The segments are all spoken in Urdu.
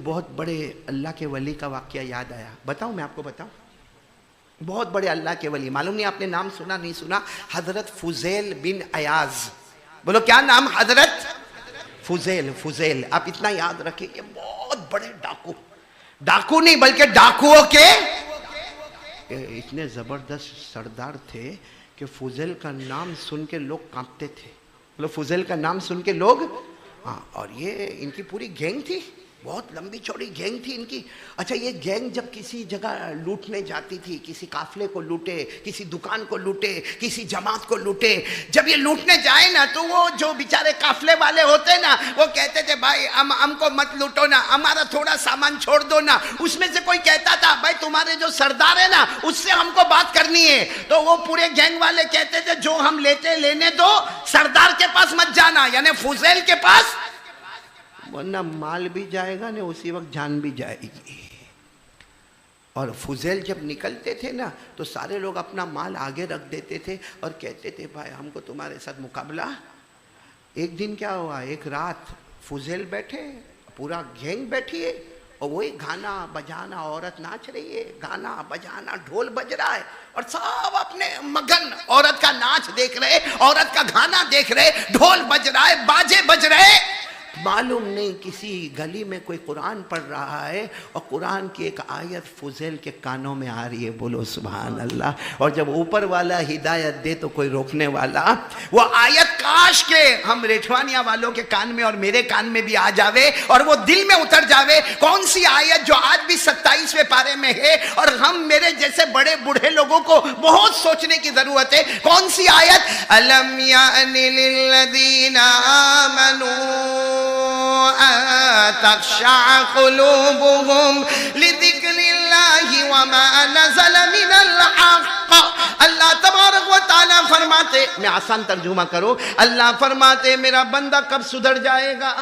بہت بڑے اللہ کے ولی کا واقعہ یاد آیا. بتاؤں میں آپ کو بتاؤں؟ بہت بڑے اللہ کے ولی, معلوم نہیں آپ نے نام سنا نہیں سنا, حضرت فضیل بن عیاض. بولو کیا نام؟ حضرت فضیل. آپ اتنا یاد رکھیں, یہ بہت بڑے ڈاکو نہیں بلکہ ڈاکوؤں کے اتنے زبردست سردار تھے کہ فضیل کا نام سن کے لوگ کانپتے تھے. بولو فضیل کا نام سن کے لوگ, ہاں. اور یہ ان کی پوری گینگ تھی, بہت لمبی چوڑی گینگ تھی ان کی. اچھا, یہ گینگ جب کسی جگہ لوٹنے جاتی تھی, کسی قافلے کو لوٹے, کسی دکان کو لوٹے, کسی جماعت کو لوٹے, جب یہ لوٹنے جائے نا تو وہ جو بیچارے قافلے والے ہوتے نا وہ کہتے تھے بھائی ہم کو مت لوٹو نا, ہمارا تھوڑا سامان چھوڑ دو نا. اس میں سے کوئی کہتا تھا بھائی تمہارے جو سردار ہے نا اس سے ہم کو بات کرنی ہے, تو وہ پورے گینگ والے کہتے تھے جو ہم لینے دو, سردار کے پاس مت جانا, یعنی فضیل کے پاس, ورنہ مال بھی جائے گا نا اسی وقت جان بھی جائے گی. اور فضیل جب نکلتے تھے نا تو سارے لوگ اپنا مال آگے رکھ دیتے تھے اور کہتے تھے بھائی ہم کو تمہارے ساتھ مقابلہ. ایک دن کیا ہوا, ایک رات فضیل بیٹھے, پورا گینگ بیٹھی ہے, اور وہی گانا بجانا, عورت ناچ رہی ہے, گانا بجانا, ڈھول بج رہا ہے, اور سب اپنے مگن عورت کا ناچ دیکھ رہے, عورت کا گانا دیکھ رہے, ڈھول بج رہا ہے, باجے بج رہے. معلوم نہیں کسی گلی میں کوئی قرآن پڑھ رہا ہے اور قرآن کی ایک آیت فضیل کے کانوں میں آ رہی ہے. بولو سبحان اللہ. اور جب اوپر والا ہدایت دے تو کوئی روکنے والا. وہ آیت کاش کے ہم ریٹھوانیا والوں کے کان میں اور میرے کان میں بھی آ جاوے اور وہ دل میں اتر جاوے. کون سی آیت جو آج بھی 27ویں پارے میں ہے اور ہم میرے جیسے بڑے بوڑھے لوگوں کو بہت سوچنے کی ضرورت ہے. کون سی آیت؟ الم یأن للذین آمنوا تخشع قلوبهم لذکر اللہ وما نزل من الحق. اللہ تبارک و تعالیٰ فرماتے, میں آسان ترجمہ کروں, اللہ فرماتے میرا بندہ کب سدھر جائے گا.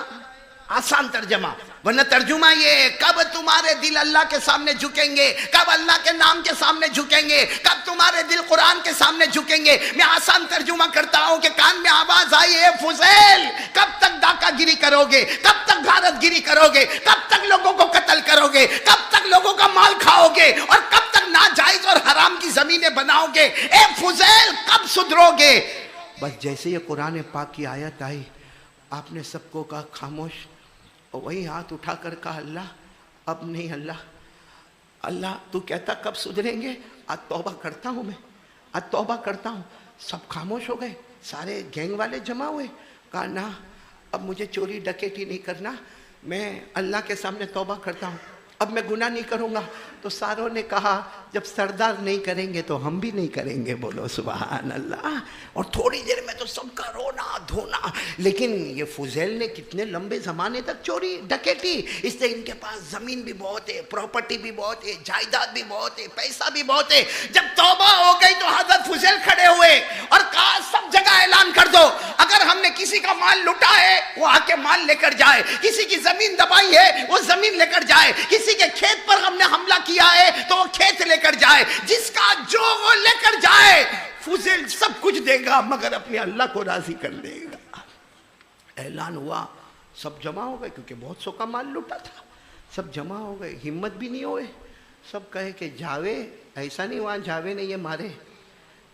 آسان ترجمہ, ورنہ ترجمہ یہ کب تمہارے دل اللہ کے سامنے جھکیں گے, کب اللہ کے نام کے سامنے جھکیں گے, کب تمہارے دل قرآن کے سامنے جھکیں گے. میں آسان ترجمہ کرتا ہوں کہ کان میں آواز آئی ہے فضیل کب تک ڈاکہ گیری کرو گے, کب تک غارت گیری کرو گے, کب تک لوگوں کو قتل کرو گے, کب تک لوگوں کا مال کھاؤ گے, اور کب تک ناجائز اور حرام کی زمینیں بناؤ گے. اے فضیل کب سدھرو گے. بس جیسے یہ قرآن پاک کی آیت آئی آپ نے سب کو کہا خاموش, اور وہی ہاتھ اٹھا کر کہا اللہ اب نہیں, اللہ تو کہتا کب سدھریں گے, آج توبہ کرتا ہوں, میں آج توبہ کرتا ہوں. سب خاموش ہو گئے, سارے گینگ والے جمع ہوئے, کہا نا اب مجھے چوری ڈکیٹی نہیں کرنا, میں اللہ کے سامنے توبہ کرتا ہوں, اب میں گناہ نہیں کروں گا. تو ساروں نے کہا جب سردار نہیں کریں گے تو ہم بھی نہیں کریں گے. بولو سبحان اللہ. اور تھوڑی دیر میں تو سب کا رونا دھونا. لیکن یہ فضیل نے کتنے لمبے زمانے تک چوری ڈکیٹی, اس سے ان کے پاس زمین بھی بہت ہے, پراپرٹی بھی بہت ہے, جائیداد بھی بہت ہے, پیسہ بھی بہت ہے. جب توبہ ہو گئی تو حضرت فضیل کھڑے ہوئے اور کہا سب جگہ اعلان کر دو اگر ہم نے کسی کا مال لوٹا ہے وہ آ کے مال لے کر جائے, کسی کی زمین دبائی ہے وہ زمین لے کر جائے, کسی کے کھیت پر ہم نے حملہ کیا ہے تو وہ کھیت لے کر جائے, جس کا جو وہ لے کر جائے. فضیل سب کچھ دے گا مگر اپنے اللہ کو راضی کر دے گا. اعلان ہوا, سب جمع ہو گئے کیونکہ بہت سو کا مال لوٹا تھا. سب جمع ہو گئے, ہمت بھی نہیں ہوئے. سب کہے کہ جاوے ایسا نہیں, وہاں جاوے نے یہ مارے.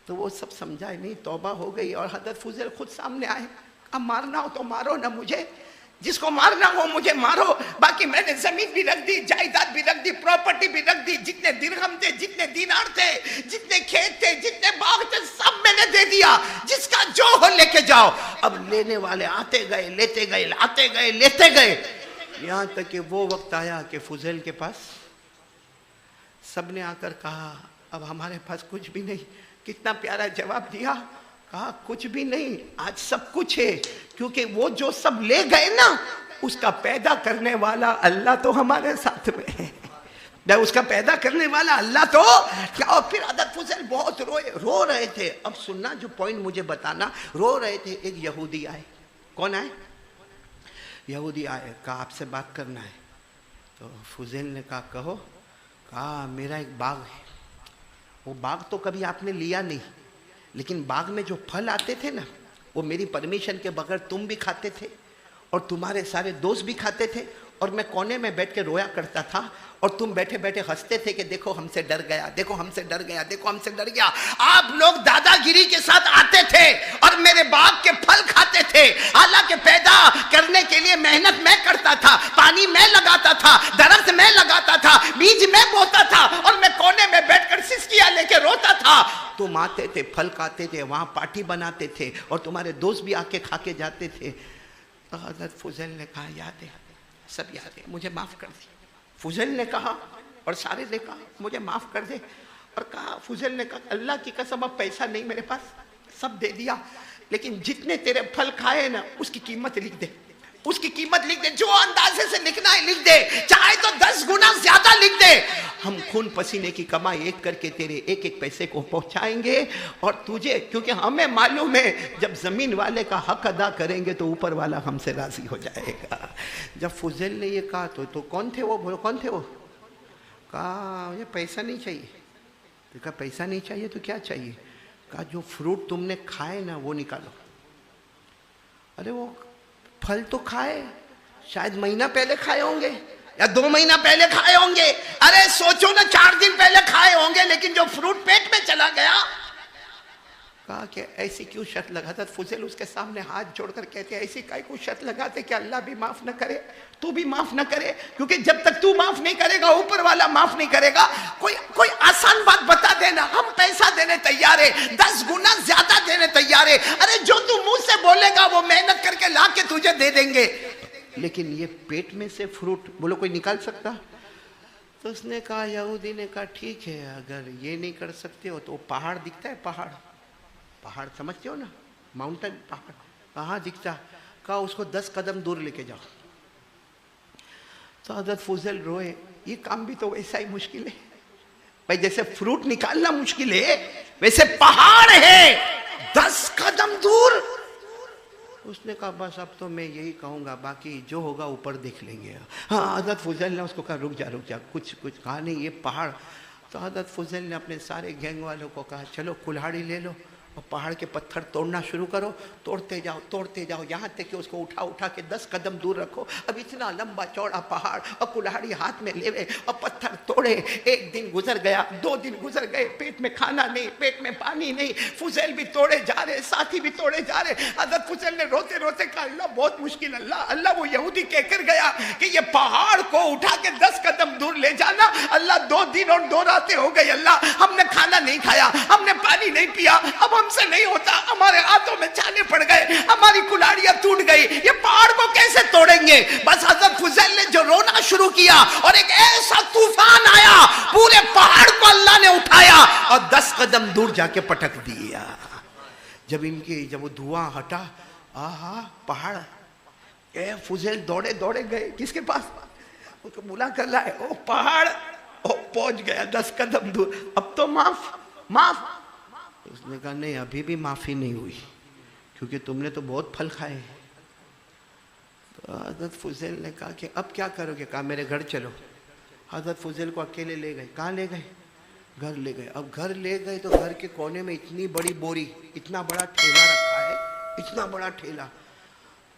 تو وہ سب سمجھائے نہیں, توبہ ہو گئی. اور حضرت فضیل خود سامنے آئے, اب مارنا ہو تو مارو نہ مجھے, جس کو مارنا ہو مجھے مارو, باقی میں نے زمین بھی رکھ دی, جائیداد بھی رکھ دی, پراپرٹی بھی رکھ دی, جتنے درہم تھے, جتنے دینار تھے, جتنے کھیت تھے, جتنے باغ تھے, سب میں نے دے دیا, جس کا جو ہو لے کے جاؤ. اب لینے والے آتے گئے, لیتے گئے, آتے گئے, لیتے گئے, یہاں تک کہ وہ وقت آیا کہ فضیل کے پاس سب نے آ کر کہا اب ہمارے پاس کچھ بھی نہیں. کتنا پیارا جواب دیا, کہا کچھ بھی نہیں, آج سب کچھ ہے, کیونکہ وہ جو سب لے گئے نا اس کا پیدا کرنے والا اللہ تو ہمارے ساتھ میں ہے. اس کا پیدا کرنے والا اللہ تو کیا. اور پھر حضرت فضیل بہت رو رہے تھے. اب سننا جو پوائنٹ مجھے بتانا, رو رہے تھے. ایک یہودی آئے. کون آئے؟ یہودی آئے, کہا آپ سے بات کرنا ہے. تو فضیل نے کہا کہو. کہا میرا ایک باغ ہے, وہ باغ تو کبھی آپ نے لیا نہیں, لیکن باغ میں جو پھل آتے تھے نا وہ میری پرمیشن کے بغیر تم بھی کھاتے تھے اور تمہارے سارے دوست بھی کھاتے تھے, اور میں کونے میں بیٹھ کے رویا کرتا تھا اور تم بیٹھے بیٹھے ہنستے تھے کہ دیکھو ہم سے ڈر گیا، دیکھو ہم سے ڈر گیا، دیکھو ہم سے ڈر گیا۔ آپ لوگ دادا گیری کے ساتھ آتے تھے اور میرے باپ کے پھل کھاتے تھے، حالانکہ پیدا کرنے کے لیے محنت میں کرتا تھا، پانی میں لگاتا تھا، درخت میں لگاتا تھا، بیج میں بوتا تھا، اور میں کونے میں بیٹھ کر سسکیاں لے کے روتا تھا۔ تم آتے تھے، پھل کھاتے تھے، وہاں پارٹی بناتے تھے اور تمہارے دوست بھی آ کے کھا کے جاتے تھے۔ حضرت فضیل نے کہا یاد ہے، سب یاد ہے، مجھے معاف کر دے۔ فضیل نے کہا اور سارے نے کہا مجھے معاف کر دے، اور کہا فضیل نے کہا اللہ کی قسم اب پیسہ نہیں میرے پاس، سب دے دیا، لیکن جتنے تیرے پھل کھائے نا اس کی قیمت لکھ دے، اس کی قیمت لکھ دے، جو اندازے سے لکھنا ہے لکھ دے، چاہے تو 10 گنا زیادہ لکھ دے، ہم خون پسینے کی کمائی ایک کر کے تیرے ایک ایک پیسے کو پہنچائیں گے، اور تجھے، کیونکہ ہمیں معلوم ہے جب زمین والے کا حق ادا کریں گے تو اوپر والا ہم سے راضی ہو جائے گا۔ جب فضیل نے یہ کہا تو کون تھے وہ؟ بولو کون تھے وہ؟ کہا مجھے پیسہ نہیں چاہیے۔ تو کہا پیسہ نہیں چاہیے تو کیا چاہیے؟ کہا جو فروٹ تم نے کھائے نا وہ نکالو۔ ارے وہ پھل تو کھائے، شاید مہینہ پہلے کھائے ہوں گے یا 2 مہینہ پہلے کھائے ہوں گے، ارے سوچو نا 4 دن پہلے کھائے ہوں گے، لیکن جو فروٹ پیٹ میں چلا گیا۔ کہا کہ ایسی کیوں شرط لگاتا؟ فضیل اس کے سامنے ہاتھ جوڑ کر کہتے ہیں ایسی کائیں کو شرط لگاتے کہ اللہ بھی معاف نہ کرے، تو بھی معاف نہ کرے، کیونکہ جب تک تو معاف نہیں کرے گا اوپر والا معاف نہیں کرے گا۔ کوئی آسان بات بتا دینا، ہم پیسہ دینے تیار ہے، 10 گنا زیادہ دینے تیار ہے، ارے جو تو منہ سے بولے گا وہ محنت کر کے لا کے تجھے دے دیں گے، لیکن یہ پیٹ میں سے فروٹ بولو کوئی نکال سکتا؟ تو اس نے کہا، یہودی نے کہا ٹھیک ہے اگر یہ نہیں کر سکتے ہو تو پہاڑ دکھتا ہے، پہاڑ سمجھتے ہو نا، ماؤنٹن، پہاڑ کہاں دکھتا؟ کہا اس کو 10 قدم دور لے کے جاؤ۔ تو حضرت فضیل روئے، یہ کام بھی تو ویسا ہی مشکل ہے بھائی، جیسے فروٹ نکالنا مشکل ہے ویسے پہاڑ ہے 10 قدم دور۔ اس نے کہا بس اب تو میں یہی کہوں گا، باقی جو ہوگا اوپر دیکھ لیں گے۔ ہاں حضرت فضیل نے اس کو کہا رک جا، کچھ کہا نہیں یہ پہاڑ۔ تو حضرت فضیل نے اپنے سارے گینگ والوں کو کہا چلو کلہاڑی لے لو اور پہاڑ کے پتھر توڑنا شروع کرو، توڑتے جاؤ یہاں تک کہ اس کو اٹھا کے 10 قدم دور رکھو۔ اب اتنا لمبا چوڑا پہاڑ اور کلہاڑی ہاتھ میں لے اور پتھر توڑے۔ 1 دن گزر گیا، 2 دن گزر گئے، پیٹ میں کھانا نہیں، پیٹ میں پانی نہیں، فضیل بھی توڑے جا رہے، ساتھی بھی توڑے جا رہے۔ حضرت فضیل نے روتے روتے کہا اللہ بہت مشکل، اللہ وہ یہودی کہہ کر گیا کہ یہ پہاڑ کو اٹھا کے 10 قدم دور لے جانا، اللہ 2 دن اور 2 راتیں ہو گئی، اللہ ہم نے کھانا نہیں کھایا، ہم نے پانی نہیں پیا، اب ہم سے نہیں ہوتا، ہمارے ہاتھوں میں چھالے پڑ گئے، ہماری کلاڑیاں ٹوٹ گئی، یہ پہاڑ کو کیسے توڑیں گے؟ بس حضرت فضیل نے جو رونا شروع کیا اور ایک ایسا طوفان آیا، پورے پہاڑ کو اللہ نے اٹھایا اور 10 قدم دور جا کے پٹک دیا۔ جب وہ دھواں ہٹا، آہا پہاڑ، اے فضیل دوڑے گئے کس کے پاس؟ اس کو بلا کر لائے، او پہاڑ، او پہنچ گیا 10 قدم دور، اب تو معاف۔ اس نے کہا نہیں ابھی بھی معافی نہیں ہوئی، کیونکہ تم نے تو بہت پھل کھائے۔ تو حضرت فضیل نے کہا کہ اب کیا کرو گے؟ کہا میرے گھر چلو۔ حضرت فضیل کو اکیلے لے گئے، کہاں لے گئے؟ گھر لے گئے۔ اب گھر لے گئے تو گھر کے کونے میں اتنی بڑی بوری، اتنا بڑا ٹھیلا رکھا ہے، اتنا بڑا ٹھیلا۔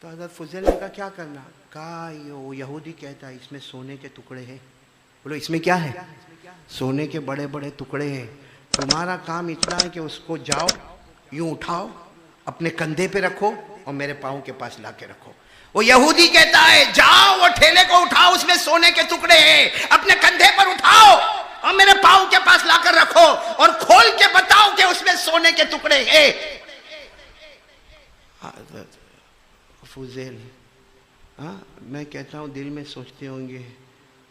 تو حضرت فضیل نے کہا کیا کرنا؟ کہا وہ یہودی کہتا ہے اس میں سونے کے ٹکڑے ہیں۔ بولو اس میں کیا ہے؟ سونے کے بڑے بڑے ٹکڑے ہیں، تمہارا کام اتنا ہے کہ اس کو جاؤ یوں اٹھاؤ، اپنے کندھے پہ رکھو اور میرے پاؤں کے پاس لا کے رکھو۔ وہ یہودی کہتا ہے جاؤ وہ ٹھیلے کو اٹھاؤ، اس میں سونے کے ٹکڑے ہیں، اپنے کندھے پر اٹھاؤ اور میرے پاؤں کے پاس لا کر رکھو اور کھول کے بتاؤ کہ اس میں سونے کے ٹکڑے ہیں۔ حضرت فضیل، میں کہتا ہوں دل میں سوچتے ہوں گے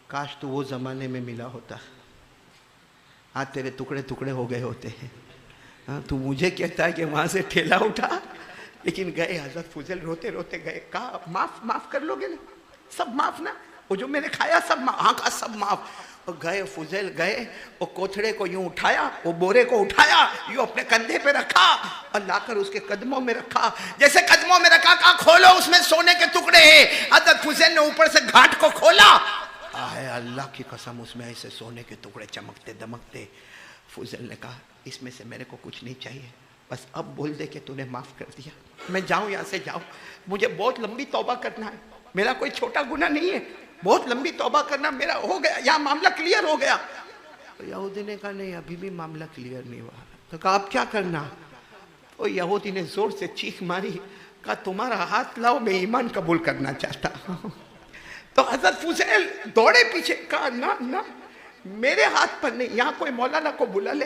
کاش تو وہ زمانے میں ملا ہوتا، ہاں تیرے ٹکڑے ہو گئے ہوتے ہیں۔ تو مجھے کہتا ہے کہ وہاں سے ٹھیلا اٹھا، لیکن گئے حضرت فضیل روتے روتے گئے، کہا معاف کر لو گے نا؟ سب معاف نا؟ وہ جو میں نے کھایا سب معاف؟ ہاں کہا سب معاف۔ اور گئے فضیل گئے، وہ کوتھڑے کو یوں اٹھایا، وہ بورے کو اٹھایا، یوں اپنے کندھے پہ رکھا اور لا کر اس کے قدموں میں رکھا۔ جیسے قدموں میں رکھا، کہا کھولو اس میں سونے کے ٹکڑے ہیں۔ حضرت فضیل نے اوپر سے گھاٹ کو کھولا، آئے اللہ کی قسم اس میں ایسے سونے کے ٹکڑے چمکتے دمکتے۔ فضیل نے کہا اس میں سے میرے کو کچھ نہیں چاہیے، بس اب بول دے کہ تو نے معاف کر دیا، میں جاؤں یہاں سے جاؤں، مجھے بہت لمبی توبہ کرنا ہے، میرا کوئی چھوٹا گناہ نہیں ہے، بہت لمبی توبہ کرنا، میرا ہو گیا، یہاں معاملہ کلیئر ہو گیا. یہودی نے کہا نہیں ابھی بھی معاملہ کلیئر نہیں ہوا. تو کہا اب کیا کرنا؟ تو یہودی نے زور سے چیخ ماری، کہا تمہارا ہاتھ لاؤ، میں ایمان قبول کرنا چاہتا ہوں. تو حضرت فضیل دوڑے پیچھے، کہا نہ میرے ہاتھ پر نہیں، یہاں کوئی مولانا کو بلا لے،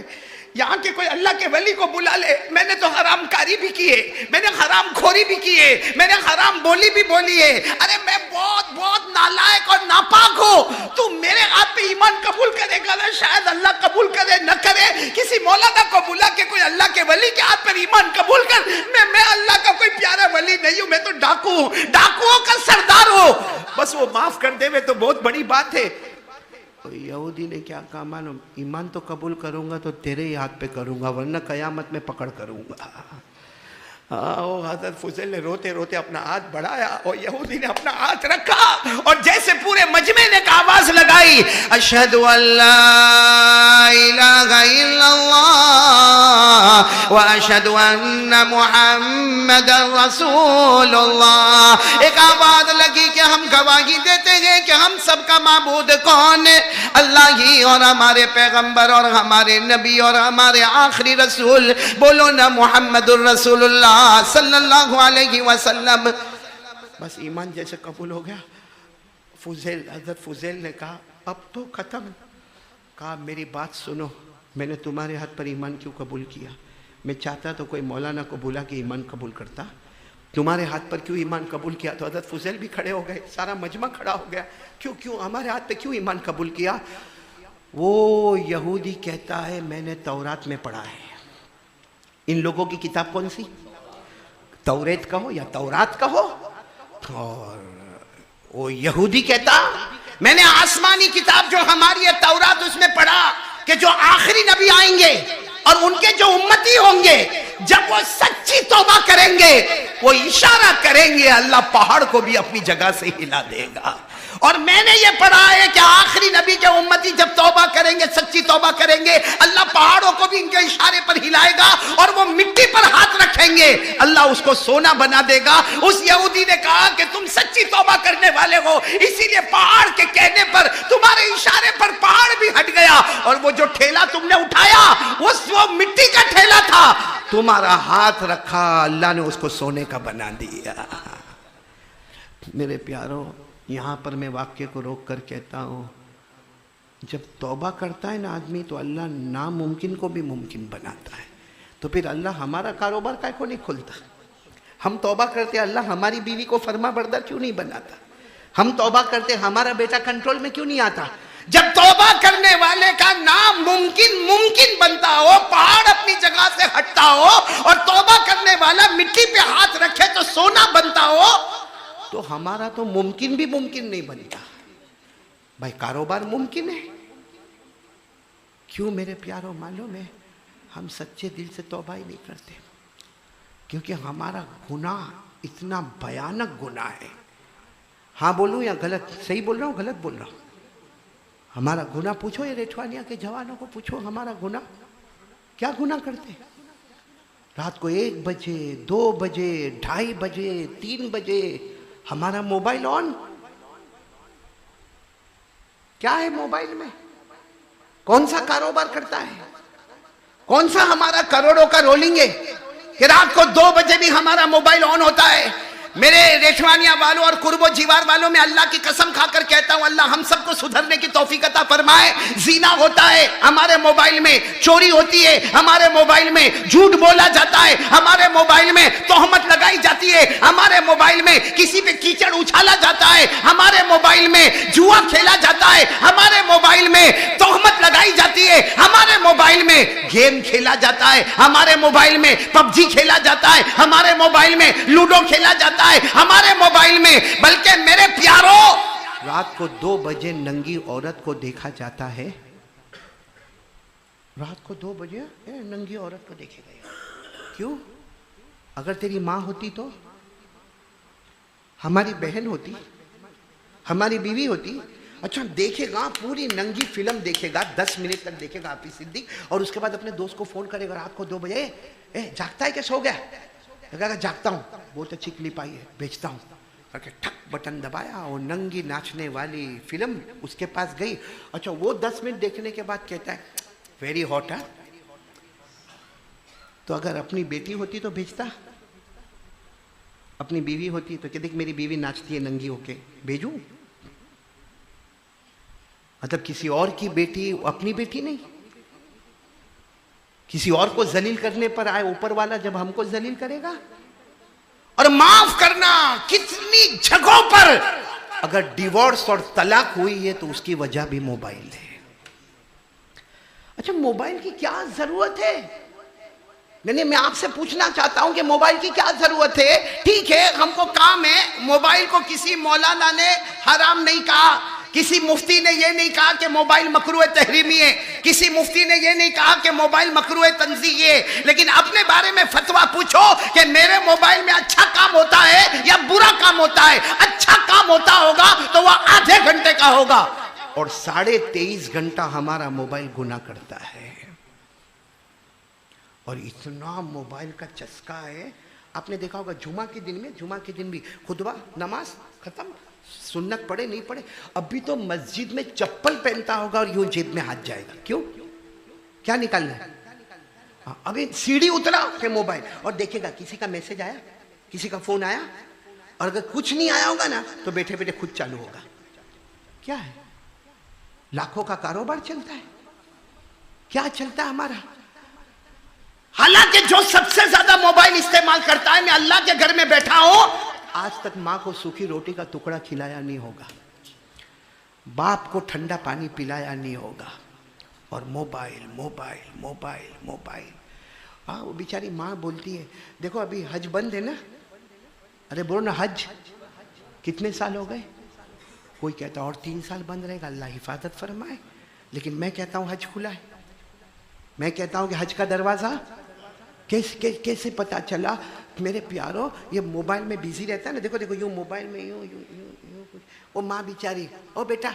یہاں کے کوئی اللہ کے ولی کو بلا لے. میں نے تو حرام کاری بھی کی ہے، میں نے حرام خوری بھی کی ہے، میں نے حرام بولی بھی بولی ہے. ارے میں بہت نالائق اور ناپاک ہوں. تو میرے ہاتھ پہ ایمان قبول کرے گا نا، شاید اللہ قبول کرے نہ کرے. کسی مولانا کو بلا کے کوئی اللہ کے ولی کے ہاتھ پر ایمان قبول کر. میں اللہ کا کوئی پیارا ولی نہیں ہوں، میں تو ڈاکو ہوں، ڈاکوؤں کا سردار ہوں. بس وہ معاف کر دے میں تو بہت بڑی بات ہے. یہودی نے کیا کہا معلوم؟ ایمان تو قبول کروں گا تو تیرے ہی ہاتھ پہ کروں گا، ورنہ قیامت میں پکڑ کروں گا. حضرت فضیل نے روتے روتے اپنا ہاتھ بڑھایا اور یہودی نے اپنا ہاتھ رکھا اور جیسے پورے مجمع نے آواز لگائی، اشہد ان لا الہ الا اللہ واشہد ان محمد رسول اللہ. ایک آواز لگی کہ ہم گواہی دیتے ہیں کہ ہم سب کا معبود کون ہے؟ اللہ ہی، اور ہمارے پیغمبر اور ہمارے نبی اور ہمارے آخری رسول. بولو نا محمد الرسول اللہ صلی اللہ علیہ وسلم. بس ایمان جیسے قبول ہو گیا. حضرت فضیل نے کہا اب تو ختم. کہا میری بات سنو، میں نے تمہارے ہاتھ پر ایمان کیوں قبول کیا؟ میں چاہتا تو کوئی مولانا کو بلا کے ایمان قبول کرتا. تمہارے ہاتھ پر کیوں ایمان قبول کیا؟ تو حضرت فضیل بھی کھڑے ہو گئے، سارا مجمع کھڑا ہو گیا. کیوں ہمارے ہاتھ پہ کیوں ایمان قبول کیا؟ وہ یہودی کہتا ہے میں نے تورات میں پڑھا ہے. ان لوگوں کی کتاب کون سی؟ توریت کہو یا تورات کہو. اور وہ یہودی کہتا میں نے آسمانی کتاب جو ہماری ہے تورات، اس میں پڑھا کہ جو آخری نبی آئیں گے اور ان کے جو امتی ہوں گے، جب وہ سچی توبہ کریں گے، وہ اشارہ کریں گے، اللہ پہاڑ کو بھی اپنی جگہ سے ہلا دے گا. اور میں نے یہ پڑھا ہے کہ آخری نبی کے امتی جب توبہ کریں گے، سچی توبہ کریں گے، اللہ پہاڑوں کو بھی ان کے اشارے پر ہلائے گا اور وہ مٹی پر ہاتھ رکھیں گے، اللہ اس کو سونا بنا دے گا. اس یہودی نے کہا کہ تم سچی توبہ کرنے والے ہو، اسی لیے پہاڑ کے کہنے پر، تمہارے اشارے پر پہاڑ بھی ہٹ گیا. اور وہ جو ٹھیلا تم نے اٹھایا وہ مٹی کا ٹھیلا تھا، تمہارا ہاتھ رکھا، اللہ نے اس کو سونے کا بنا دیا. میرے پیارو، یہاں پر میں واقعے کو روک کر کہتا ہوں، جب توبہ کرتا ہے نا آدمی تو اللہ ناممکن کو بھی ممکن بناتا ہے. تو پھر اللہ ہمارا کاروبار کا کو نہیں کھلتا؟ ہم توبہ کرتے اللہ ہماری بیوی کو فرما بردار کیوں نہیں بناتا؟ ہم توبہ کرتے ہمارا بیٹا کنٹرول میں کیوں نہیں آتا؟ جب توبہ کرنے والے کا ناممکن ممکن بنتا ہو، پہاڑ اپنی جگہ سے ہٹتا ہو، اور توبہ کرنے والا مٹی پہ ہاتھ رکھے تو سونا بنتا ہو، تو ہمارا تو ممکن بھی ممکن نہیں بنتا. بھائی کاروبار ممکن ہے. کیوں میرے پیاروں؟ معلوم ہے ہم سچے دل سے توبہ ہی نہیں کرتے، کیونکہ ہمارا گناہ اتنا بھیانک گناہ ہے. ہاں بولوں یا غلط؟ صحیح بول رہا ہوں غلط بول رہا ہوں؟ ہمارا گناہ پوچھو یہ ریٹھوانیہ کے جوانوں کو پوچھو، ہمارا گناہ کیا گناہ کرتے؟ رات کو 1 بجے 2 بجے 2:30 بجے 3 بجے ہمارا موبائل آن. کیا ہے موبائل میں؟ کون سا کاروبار کرتا ہے؟ کون سا ہمارا کروڑوں کا رولنگ ہے کہ رات کو 2 بجے بھی ہمارا موبائل آن ہوتا ہے؟ میرے ریٹھوانیہ والوں اور قرب و جیوار والوں میں اللہ کی قسم کھا کر کہتا ہوں، اللہ ہم سب کو سدھرنے کی توفیق عطا فرمائے. زنا ہوتا ہے ہمارے موبائل میں، چوری ہوتی ہے ہمارے موبائل میں، جھوٹ بولا جاتا ہے ہمارے موبائل میں، تہمت لگائی جاتی ہے ہمارے موبائل میں، کسی پہ کیچڑ اچھالا جاتا ہے ہمارے موبائل میں، جوا کھیلا جاتا ہے ہمارے موبائل میں، تہمت لگائی جاتی ہے ہمارے موبائل میں، گیم کھیلا جاتا ہے ہمارے موبائل میں، پب جی کھیلا جاتا ہے ہمارے موبائل میں، لوڈو کھیلا جاتا ہے ہمارے موبائل میں. بلکہ میرے پیارو، رات کو 2 بجے ننگی عورت کو دیکھا جاتا ہے. رات کو 2 بجے ننگی عورت کو دیکھے گئے. کیوں؟ اگر تیری ماں ہوتی تو، ہماری بہن ہوتی، ہماری بیوی ہوتی، اچھا دیکھے گا پوری ننگی فلم دیکھے گا، 10 منٹ تک دیکھے گا حافظ صدیق، اور اس کے بعد اپنے دوست کو فون کرے گا رات کو 2 بجے، جاگتا ہے کہ سو گیا؟ کہا جاگتا ہوں. بہت اچھی کلپ آئی ہے، بھیجتا ہوں. کہ ٹھک بٹن دبایا اور ننگی ناچنے والی فلم اس کے پاس گئی. اچھا وہ 10 منٹ دیکھنے کے بعد کہتا ہے ویری ہاٹ ہے. تو اگر اپنی بیٹی ہوتی تو بھیجتا, اپنی بیوی ہوتی تو کہ دیکھ میری بیوی ناچتی ہے ننگی ہو کے, بھیجوں؟ مطلب کسی اور کی بیٹی اپنی بیٹی نہیں, کسی اور کو ذلیل کرنے پر آئے اوپر والا جب ہم کو ذلیل کرے گا. اور معاف کرنا کتنی جگہوں پر اگر ڈیورس اور طلاق ہوئی ہے تو اس کی وجہ بھی موبائل ہے. اچھا موبائل کی کیا ضرورت ہے؟ میں آپ سے پوچھنا چاہتا ہوں کہ موبائل کی کیا ضرورت ہے؟ ٹھیک ہے ہم کو کام ہے, موبائل کو کسی مولانا نے حرام نہیں کہا, کسی مفتی نے یہ نہیں کہا کہ موبائل مکروہ تحریمی ہے, کسی مفتی نے یہ نہیں کہا کہ موبائل مکروہ تنزیہی ہے, لیکن اپنے بارے میں فتویٰ پوچھو کہ میرے موبائل میں اچھا کام ہوتا ہے یا برا کام ہوتا ہے. اچھا کام ہوتا ہوگا تو وہ آدھے گھنٹے کا ہوگا, اور 23.5 گھنٹہ ہمارا موبائل گناہ کرتا ہے. اور اتنا موبائل کا چسکا ہے. آپ نے دیکھا ہوگا جمعہ کے دن بھی خطبہ نماز ختم, سنت پڑھے نہیں پڑھے, ابھی تو مسجد میں چپل پہنتا ہوگا اور یوں جیب میں ہاتھ جائے گا. کیوں؟ کیا نکالنا ہے؟ ابھی سیڑھی اترا کہ موبائل, اور دیکھے گا کسی کا میسج آیا, کسی کا فون آیا, اور اگر کچھ نہیں آیا ہوگا نا تو بیٹھے بیٹھے خود چالو ہوگا. کیا ہے؟ لاکھوں کا کاروبار چلتا ہے. کیا چلتا ہے ہمارا؟ حالانکہ جو سب سے زیادہ موبائل استعمال کرتا ہے, میں اللہ کے گھر میں بیٹھا ہوں, آج تک ماں کو سوکھی روٹی کا ٹکڑا کھلایا نہیں ہوگا, باپ کو ٹھنڈا پانی پلایا نہیں ہوگا, اور موبائل موبائل موبائل موبائل. ہاں وہ بیچاری ماں بولتی ہے دیکھو ابھی حج بند ہے نا, ارے بولو نا حج کتنے سال ہو گئے؟ کوئی کہتا اور 3 سال بند رہے گا, اللہ حفاظت فرمائے. لیکن میں کہتا ہوں حج کھلا ہے. میں کہتا ہوں کہ حج کا دروازہ کیسے پتا چلا؟ میرے پیارو یہ موبائل میں بیزی رہتا ہے نا, دیکھو یوں موبائل میں یوں یوں یوں یوں کچھ. وہ ماں بیچاری او بیٹا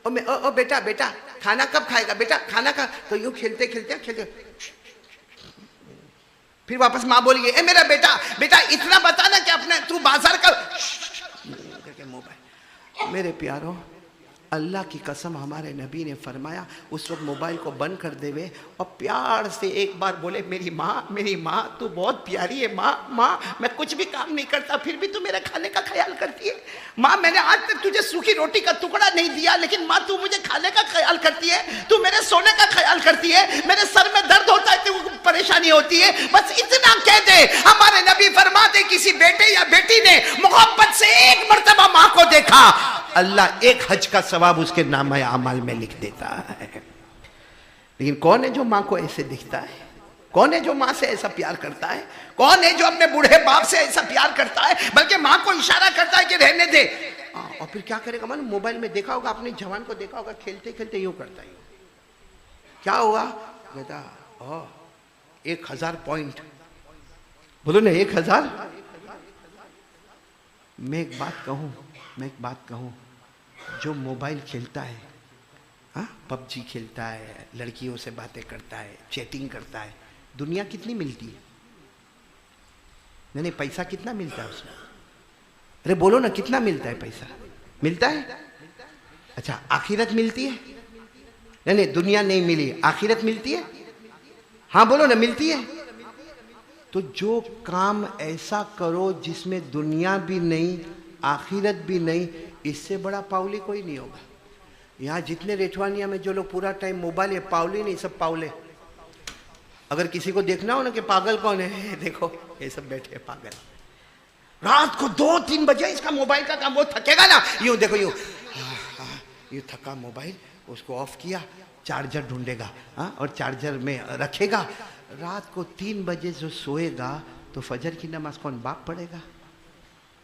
او بیٹا کھانا کب کھائے گا بیٹا, کھانا کا تو یوں کھیلتے پھر واپس ماں بولی اے میرا بیٹا اتنا بتا نا کہ اپنے تو بازار کا موبائل. میرے پیارو اللہ کی قسم ہمارے نبی نے فرمایا اس وقت موبائل کو بند کر دے وے اور پیار سے ایک بار بولے میری ماں تو بہت پیاری ہے, ماں میں کچھ بھی کام نہیں کرتا پھر بھی تو میرے کھانے کا خیال کرتی ہے. ماں میں نے آج تک تجھے سوکھی روٹی کا ٹکڑا نہیں دیا, لیکن ماں تو مجھے کھانے کا خیال کرتی ہے, تو میرے سونے کا خیال کرتی ہے, میرے سر میں درد ہوتا ہے تو پریشانی ہوتی ہے, بس اتنا کہہ دے. ہمارے نبی فرماتے کسی بیٹے یا بیٹی نے محبت سے ایک مرتبہ ماں کو دیکھا, اللہ ایک حج کا ثواب اس کے نامہ اعمال میں لکھ دیتا ہے. لیکن کون ہے جو ماں کو ایسے دکھتا ہے؟ کون ہے جو ماں سے ایسا پیار کرتا ہے؟ کون ہے جو اپنے بوڑھے باپ سے ایسا پیار کرتا ہے بلکہ ماں کو اشارہ کرتا ہے کہ رہنے دے؟ اور پھر کیا کرے گا؟ من موبائل میں دیکھا ہوگا, اپنے جوان کو دیکھا ہوگا کھیلتے کھیلتے یوں کرتا ہے. کیا ہوا بیٹا؟ 1000 پوائنٹ. بولو نا 1000. میں ایک بات کہوں, جو موبائل کھیلتا ہے, پب جی کھیلتا ہے, لڑکیوں سے باتیں کرتا ہے, چیٹنگ کرتا ہے, دنیا کتنی ملتی ہے؟ نہیں پیسہ کتنا ملتا ہے اس میں؟ ارے بولو نا کتنا ملتا ہے پیسہ؟ ملتا ہے؟ اچھا آخرت ملتی ہے؟ نہیں دنیا نہیں ملی, آخرت ملتی ہے؟ ہاں بولو نا ملتی ہے. تو جو کام ایسا کرو جس میں دنیا بھی نہیں آخرت بھی نہیں, اس سے بڑا پاولی کوئی نہیں ہوگا. یہاں جتنے ریٹوانیہ میں جو لوگ پورا ٹائم موبائل, یہ پاولی نہیں, سب پاولے. اگر کسی کو دیکھنا ہو نا کہ پاگل کون ہے, دیکھو یہ سب بیٹھے ہیں پاگل. رات کو 2-3 بجے اس کا موبائل کا کام, وہ تھکے گا نا یوں دیکھو یوں تھکا موبائل, اس کو آف کیا, چارجر ڈھونڈے گا اور چارجر میں رکھے گا. رات کو 3 بجے جو سوئے گا تو فجر کی نماز کون باپ پڑھے گا؟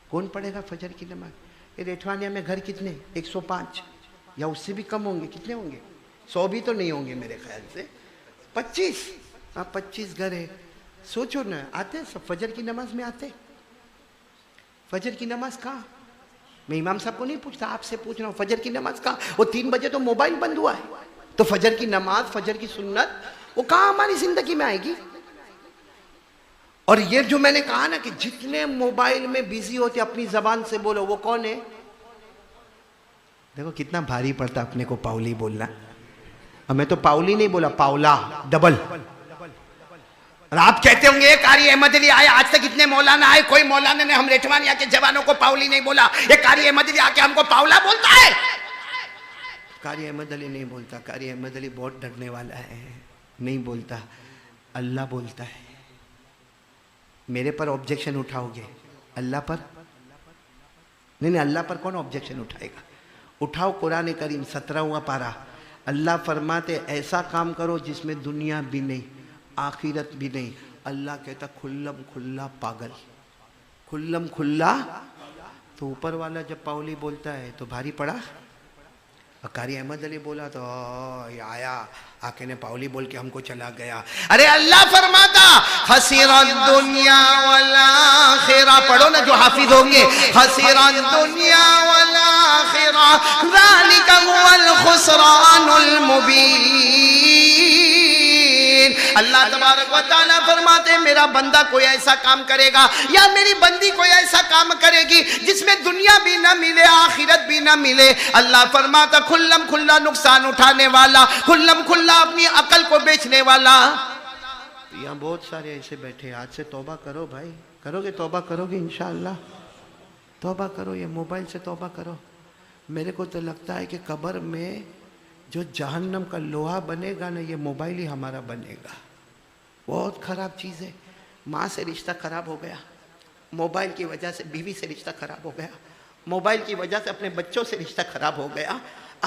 کون پڑھے گا فجر کی نماز؟ یہ ریٹوانیہ میں گھر کتنے؟ 105 یا اس سے بھی کم ہوں گے. کتنے ہوں گے؟ 100 بھی تو نہیں ہوں گے میرے خیال سے. 25 گھر ہے. سوچو نا, آتے سب فجر کی نماز میں آتے؟ فجر کی نماز کہاں؟ میں امام صاحب کو نہیں پوچھتا, آپ سے پوچھ رہا ہوں, فجر کی نماز کہاں؟ وہ 3 بجے تو موبائل بند ہوا ہے, تو فجر کی نماز, فجر کی سنت وہ کہاں ہماری زندگی میں آئے گی؟ اور یہ جو میں نے کہا نا کہ جتنے موبائل میں بیزی ہوتے اپنی زبان سے بولو، وہ کون ہے؟ دیکھو کتنا بھاری پڑتا اپنے کو پاولی بولنا. ہمیں تو پاولی نہیں بولا، پاولا ڈبل. اور آپ کہتے ہوں گے یہ قاری احمد علی آئے، آج تک اتنے مولانا آئے، کوئی مولانا نے ہم ریٹھوانیا کے جوانوں کو پاولی نہیں بولا، یہ قاری احمد علی آ کے ہم کو پاولا بولتا ہے. قاری احمد علی نہیں بولتا، قاری احمد علی بہت ڈرنے والا ہے، نہیں بولتا، اللہ بولتا ہے. میرے پر آبجیکشن اٹھاؤ گے، اللہ پر نہیں، اللہ پر کون آبجیکشن اٹھائے گا؟ اٹھاؤ. قرآن کریم 17واں پارہ، اللہ فرماتے ایسا کام کرو جس میں دنیا بھی نہیں آخرت بھی نہیں. اللہ کہتا کھلم کھلا پاگل، کھلم کھلا. تو اوپر والا جب پاولی بولتا ہے تو بھاری پڑا. قاری احمد علی بولا تو یہ آیا آکے نے پاولی بول کے ہم کو چلا گیا. ارے اللہ فرماتا خسر الدنیا والآخرہ، پڑھو نا جو حافظ ہوں گے، خسر الدنیا والآخرہ ذالک هو الخسران المبین. اللہ تبارک و تعالیٰ فرماتے ہیں میرا بندہ کوئی ایسا کام کرے گا یا میری بندی کوئی ایسا کام کرے گی جس میں دنیا بھی نہ ملے آخرت بھی نہ ملے. اللہ فرماتا کھلم کھلا نقصان اٹھانے والا، کھلم کھلا اپنی عقل کو بیچنے والا. یہاں بہت سارے ایسے بیٹھے، آج سے توبہ کرو بھائی. کرو گے توبہ؟ کرو گے انشاءاللہ؟ توبہ کرو، یہ موبائل سے توبہ کرو. میرے کو تو لگتا ہے کہ قبر میں جو جہنم کا لوہا بنے گا نا، یہ موبائل ہی ہمارا بنے گا. بہت خراب چیز ہے. ماں سے رشتہ خراب ہو گیا، موبائل کی وجہ سے بیوی سے رشتہ خراب ہو گیا، موبائل کی وجہ سے اپنے بچوں سے رشتہ خراب ہو گیا.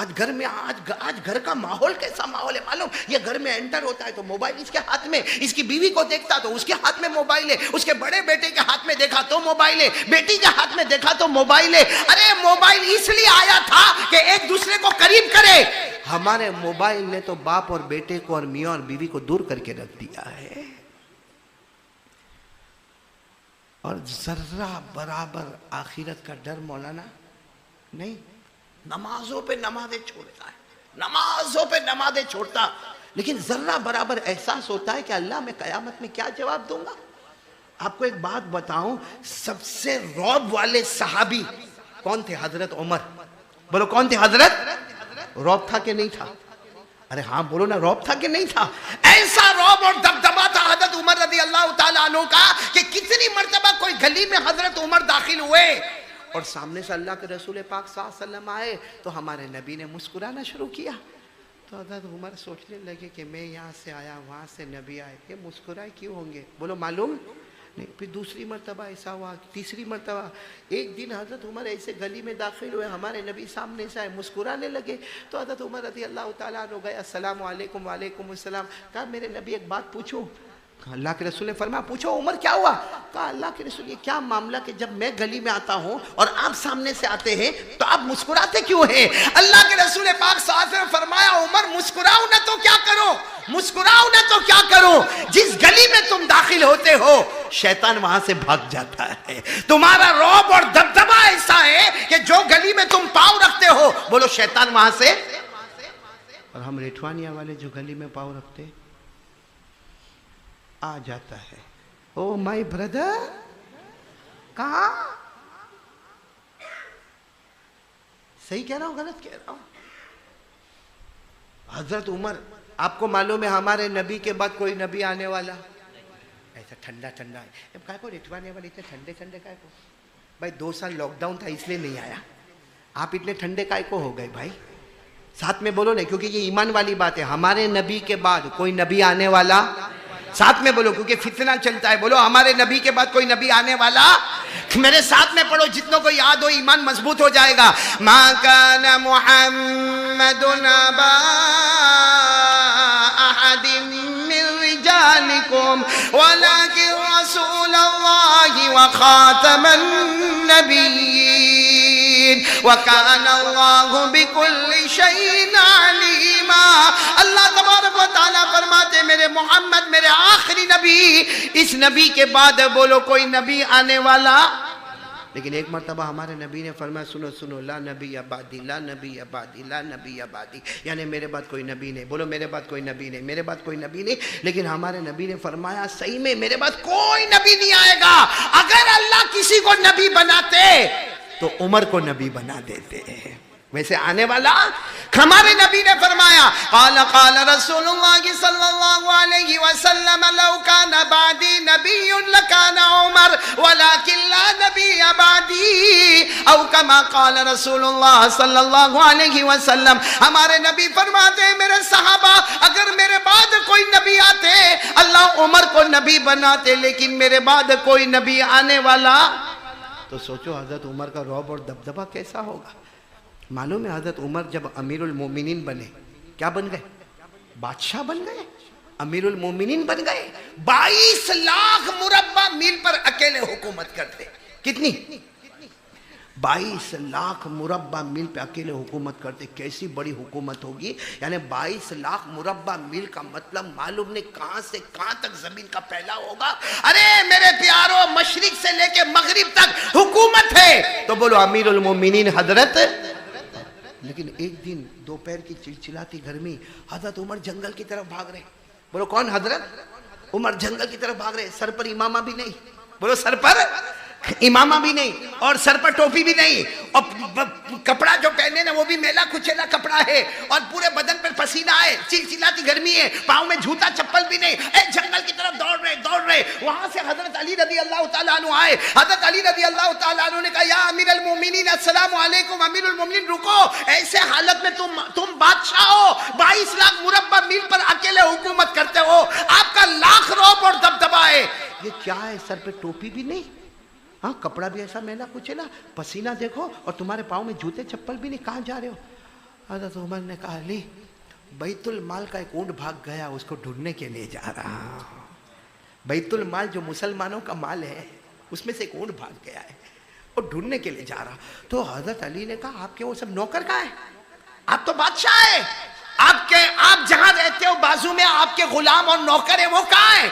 آج گھر میں آج گھر کا ماحول کیسا ماحول ہے معلوم؟ یہ گھر میں انٹر ہوتا ہے تو موبائل اس کے ہاتھ میں، اس کی بیوی کو دیکھتا تو اس کے ہاتھ میں موبائل ہے، اس کے بڑے بیٹے کے ہاتھ میں دیکھا تو موبائل ہے، بیٹی کے ہاتھ میں دیکھا تو موبائل ہے. ارے موبائل اس لیے آیا تھا کہ ایک دوسرے کو قریب کرے. ہمارے موبائل نے تو باپ اور بیٹے کو اور میاں اور بیوی کو دور کر کے رکھ دیا ہے. اور ذرہ برابر آخرت کا ڈر مولانا نہیں. نمازوں پہ نمازیں چھوڑتا ہے، نمازوں پہ نمازیں چھوڑتا، لیکن ذرہ برابر احساس ہوتا ہے کہ اللہ میں قیامت میں کیا جواب دوں گا. آپ کو ایک بات بتاؤں، سب سے رعب والے صحابی کون تھے؟ حضرت عمر. بولو کون تھے حضرت؟ رعب تھا کہ نہیں تھا؟ ارے ہاں بولو نا، رعب تھا کہ نہیں تھا؟ ایسا رعب اور دبدبا تھا حضرت عمر رضی اللہ تعالیٰ عنہ کا کہ کتنی مرتبہ کوئی گلی میں حضرت عمر داخل ہوئے اور سامنے سے اللہ کے رسول پاک صلی اللہ علیہ وسلم آئے تو ہمارے نبی نے مسکرانا شروع کیا. تو حضرت عمر سوچنے لگے کہ میں یہاں سے آیا، وہاں سے نبی آئے، یہ مسکرائے کیوں ہوں گے؟ بولو معلوم نہیں. پھر دوسری مرتبہ ایسا ہوا، تیسری مرتبہ. ایک دن حضرت عمر ایسے گلی میں داخل ہوئے، ہمارے نبی سامنے سے آئے، مسکرانے لگے. تو حضرت عمر رضی اللہ تعالیٰ عنہ گئے، السلام علیکم. وعلیکم السلام. کہا میرے نبی ایک بات پوچھوں؟ اللہ کے رسول نے فرمایا پوچھو. عمر کیا ہوا؟ کہا اللہ کے رسول یہ کیا معاملہ کہ جب میں گلی میں آتا ہوں اور آپ سامنے سے آتے ہیں تو آپ مسکراتے کیوں ہیں؟ اللہ کے رسول پاک صلی اللہ علیہ وسلم فرمایا عمر مسکراؤ نہ تو کیا کرو، مسکراؤ نہ تو کیا کرو، جس گلی میں تم داخل ہوتے ہو شیطان وہاں سے بھاگ جاتا ہے. تمہارا رعب اور دبدبا ایسا ہے کہ جو گلی میں تم پاؤں رکھتے ہو بولو شیطان وہاں سے. اور ہم ریٹھوانیا والے جو گلی میں پاؤں رکھتے آ جاتا ہے. او مائی بردر، کہاں؟ صحیح کہہ رہا ہوں غلط کہہ رہا ہوں؟ حضرت عمر، آپ کو معلوم ہے ہمارے نبی کے بعد کوئی نبی آنے والا ایسا ٹھنڈا ٹھنڈا ہے. کہا کو ریٹھوانے والے اتنے ٹھنڈے ٹھنڈے کا کو؟ بھائی 2 سال لاک ڈاؤن تھا اس لیے نہیں آیا. آپ اتنے ٹھنڈے کا کو ہو گئے بھائی؟ ساتھ میں بولو نہیں، کیونکہ یہ ایمان والی بات ہے. ہمارے نبی کے بعد کوئی نبی آنے والا، ساتھ میں بولو کیونکہ فتنہ چلتا ہے. بولو ہمارے نبی کے بعد کوئی نبی آنے والا. میرے ساتھ میں پڑھو، جتنوں کو یاد ہو ایمان مضبوط ہو جائے گا. ما کان محمد ابا احد من رجالکم ولکن رسول اللہ وخاتم النبیین وکان اللہ بکل شیء علیما. اللہ تبارک و تعالیٰ فرماتے میرے محمد میرے آخری نبی، اس نبی کے بعد بولو کوئی نبی آنے والا لیکن ایک مرتبہ ہمارے نبی نے فرمایا سنو سنو، لا نبی بعدی، لا نبی بعدی، لا نبی بعدی، یعنی میرے بعد کوئی نبی نہیں. بولو میرے بعد کوئی نبی نہیں، میرے بعد کوئی نبی نہیں. لیکن ہمارے نبی نے فرمایا صحیح میں میرے بعد کوئی نبی نہیں آئے گا. اگر اللہ کسی کو نبی بناتے تو عمر کو نبی بنا دیتے. ویسے آنے والا ہمارے نبی نے فرمایا قال قال رسول اللہ صلی اللہ علیہ وسلم لو کان بعدی نبی لکان عمر ولکن لا نبی بعدی، او کما قال رسول اللہ صلی اللہ علیہ وسلم. ہمارے نبی فرماتے ہیں میرے صحابہ اگر میرے بعد کوئی نبی آتے اللہ عمر کو نبی بناتے، لیکن میرے بعد کوئی نبی آنے والا. تو سوچو حضرت عمر کا رعب اور دبدبہ کیسا ہوگا. معلوم ہے حضرت عمر جب امیر المومنین بنے کیا بن گئے؟ بادشاہ بن گئے، امیر المومنین بن گئے. 22 لاکھ مربع میل پر اکیلے حکومت کرتے. کتنی؟ 22 لاکھ مربع میل پہ اکیلے حکومت کرتے. کیسی بڑی حکومت ہوگی. یعنی 22 لاکھ مربع میل کا مطلب معلوم نہیں کہاں سے کہاں تک زمین کا پھیلاؤ ہوگا. ارے میرے پیاروں مشرق سے لے کے مغرب تک حکومت ہے. تو بولو امیر المومنین حضرت. لیکن ایک دن دوپہر کی چلچلاتی گرمی حضرت عمر جنگل کی طرف بھاگ رہے. بولو کون؟ حضرت عمر جنگل کی طرف بھاگ رہے. سر پر امامہ بھی نہیں. بولو سر پر امامہ بھی نہیں اور سر پر ٹوپی بھی نہیں اور کپڑا جو پہنے نا وہ بھی میلا کچیلا کپڑا ہے اور پورے بدن پر پسینہ ہے، چلچلاتی گرمی ہے، پاؤں میں جھوتا چپل بھی نہیں. ایک جنگل کی طرف دوڑ رہے. وہاں سے حضرت علی رضی اللہ تعالیٰ عنہ آئے. حضرت علی رضی اللہ تعالیٰ عنہ نے کہا یا امیر المومنین السلام علیکم. امیر المومنین رکو، ایسے حالت میں تم بادشاہ ہو، 22 لاکھ مربع میل پر اکیلے حکومت کرتے ہو، آپ کا لاکھ رعب اور دبدبہ ہے. یہ کیا ہے؟ سر پہ ٹوپی بھی نہیں، ہاں کپڑا بھی ایسا میلا کچیلا، پسینہ دیکھو اور تمہارے پاؤں میں جوتے چپل بھی نہیں. کہاں جا رہے ہو؟ حضرت عمر نے کہا علی بیت المال کا ایک اونٹ بھاگ گیا، اس کو ڈھونڈنے کے لیے جا رہا ہوں. بیت المال جو مسلمانوں کا مال ہے اس میں سے ایک اونٹ بھاگ گیا ہے اور ڈھونڈنے کے لیے جا رہا. تو حضرت علی نے کہا آپ کے وہ سب نوکر کہاں ہیں؟ آپ تو بادشاہ ہیں. آپ جہاں رہتے ہو بازو میں آپ کے غلام اور نوکر ہیں، وہ کہاں ہیں؟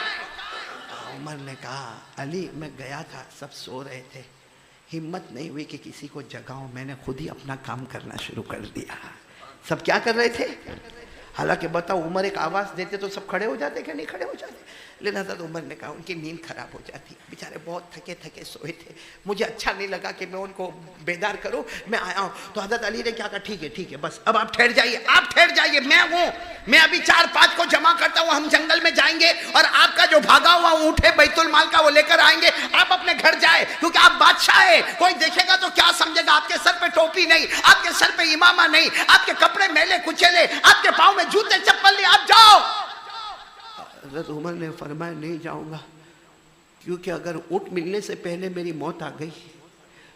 عمر نے کہا علی میں گیا تھا، سب سو رہے تھے، ہمت نہیں ہوئی کہ کسی کو جگاؤں، میں نے خود ہی اپنا کام کرنا شروع کر دیا. سب کیا کر رہے تھے؟ حالانکہ بتاؤ عمر ایک آواز دیتے تو سب کھڑے ہو جاتے کہ نہیں کھڑے ہو جاتے. لیکن حضرت عمر نے کہا ان کی نیند خراب ہو جاتی، بیچارے بہت تھکے سوئے تھے، مجھے اچھا نہیں لگا کہ میں ان کو بیدار کروں، میں آیا ہوں. تو حضرت علی نے کیا کہا ٹھیک ہے بس اب آپ ٹھہر جائیے، میں ہوں، میں ابھی 4-5 کو جمع کرتا ہوں، ہم جنگل میں جائیں گے اور آپ کا جو بھاگا ہوا اونٹ ہے بیت المال کا وہ لے کر آئیں گے. آپ اپنے گھر جائیں کیونکہ آپ بادشاہ ہیں، کوئی دیکھے گا تو کیا سمجھے گا؟ آپ کے سر پہ ٹوپی نہیں، آپ کے سر پہ امامہ نہیں، آپ کے کپڑے میلے کچیلے، آپ کے پاؤں میں جوتے چپل نہیں، آپ جاؤ. حضرت عمر نے فرمایا نہیں جاؤں گا، کیونکہ اگر اونٹ ملنے سے پہلے میری موت آ گئی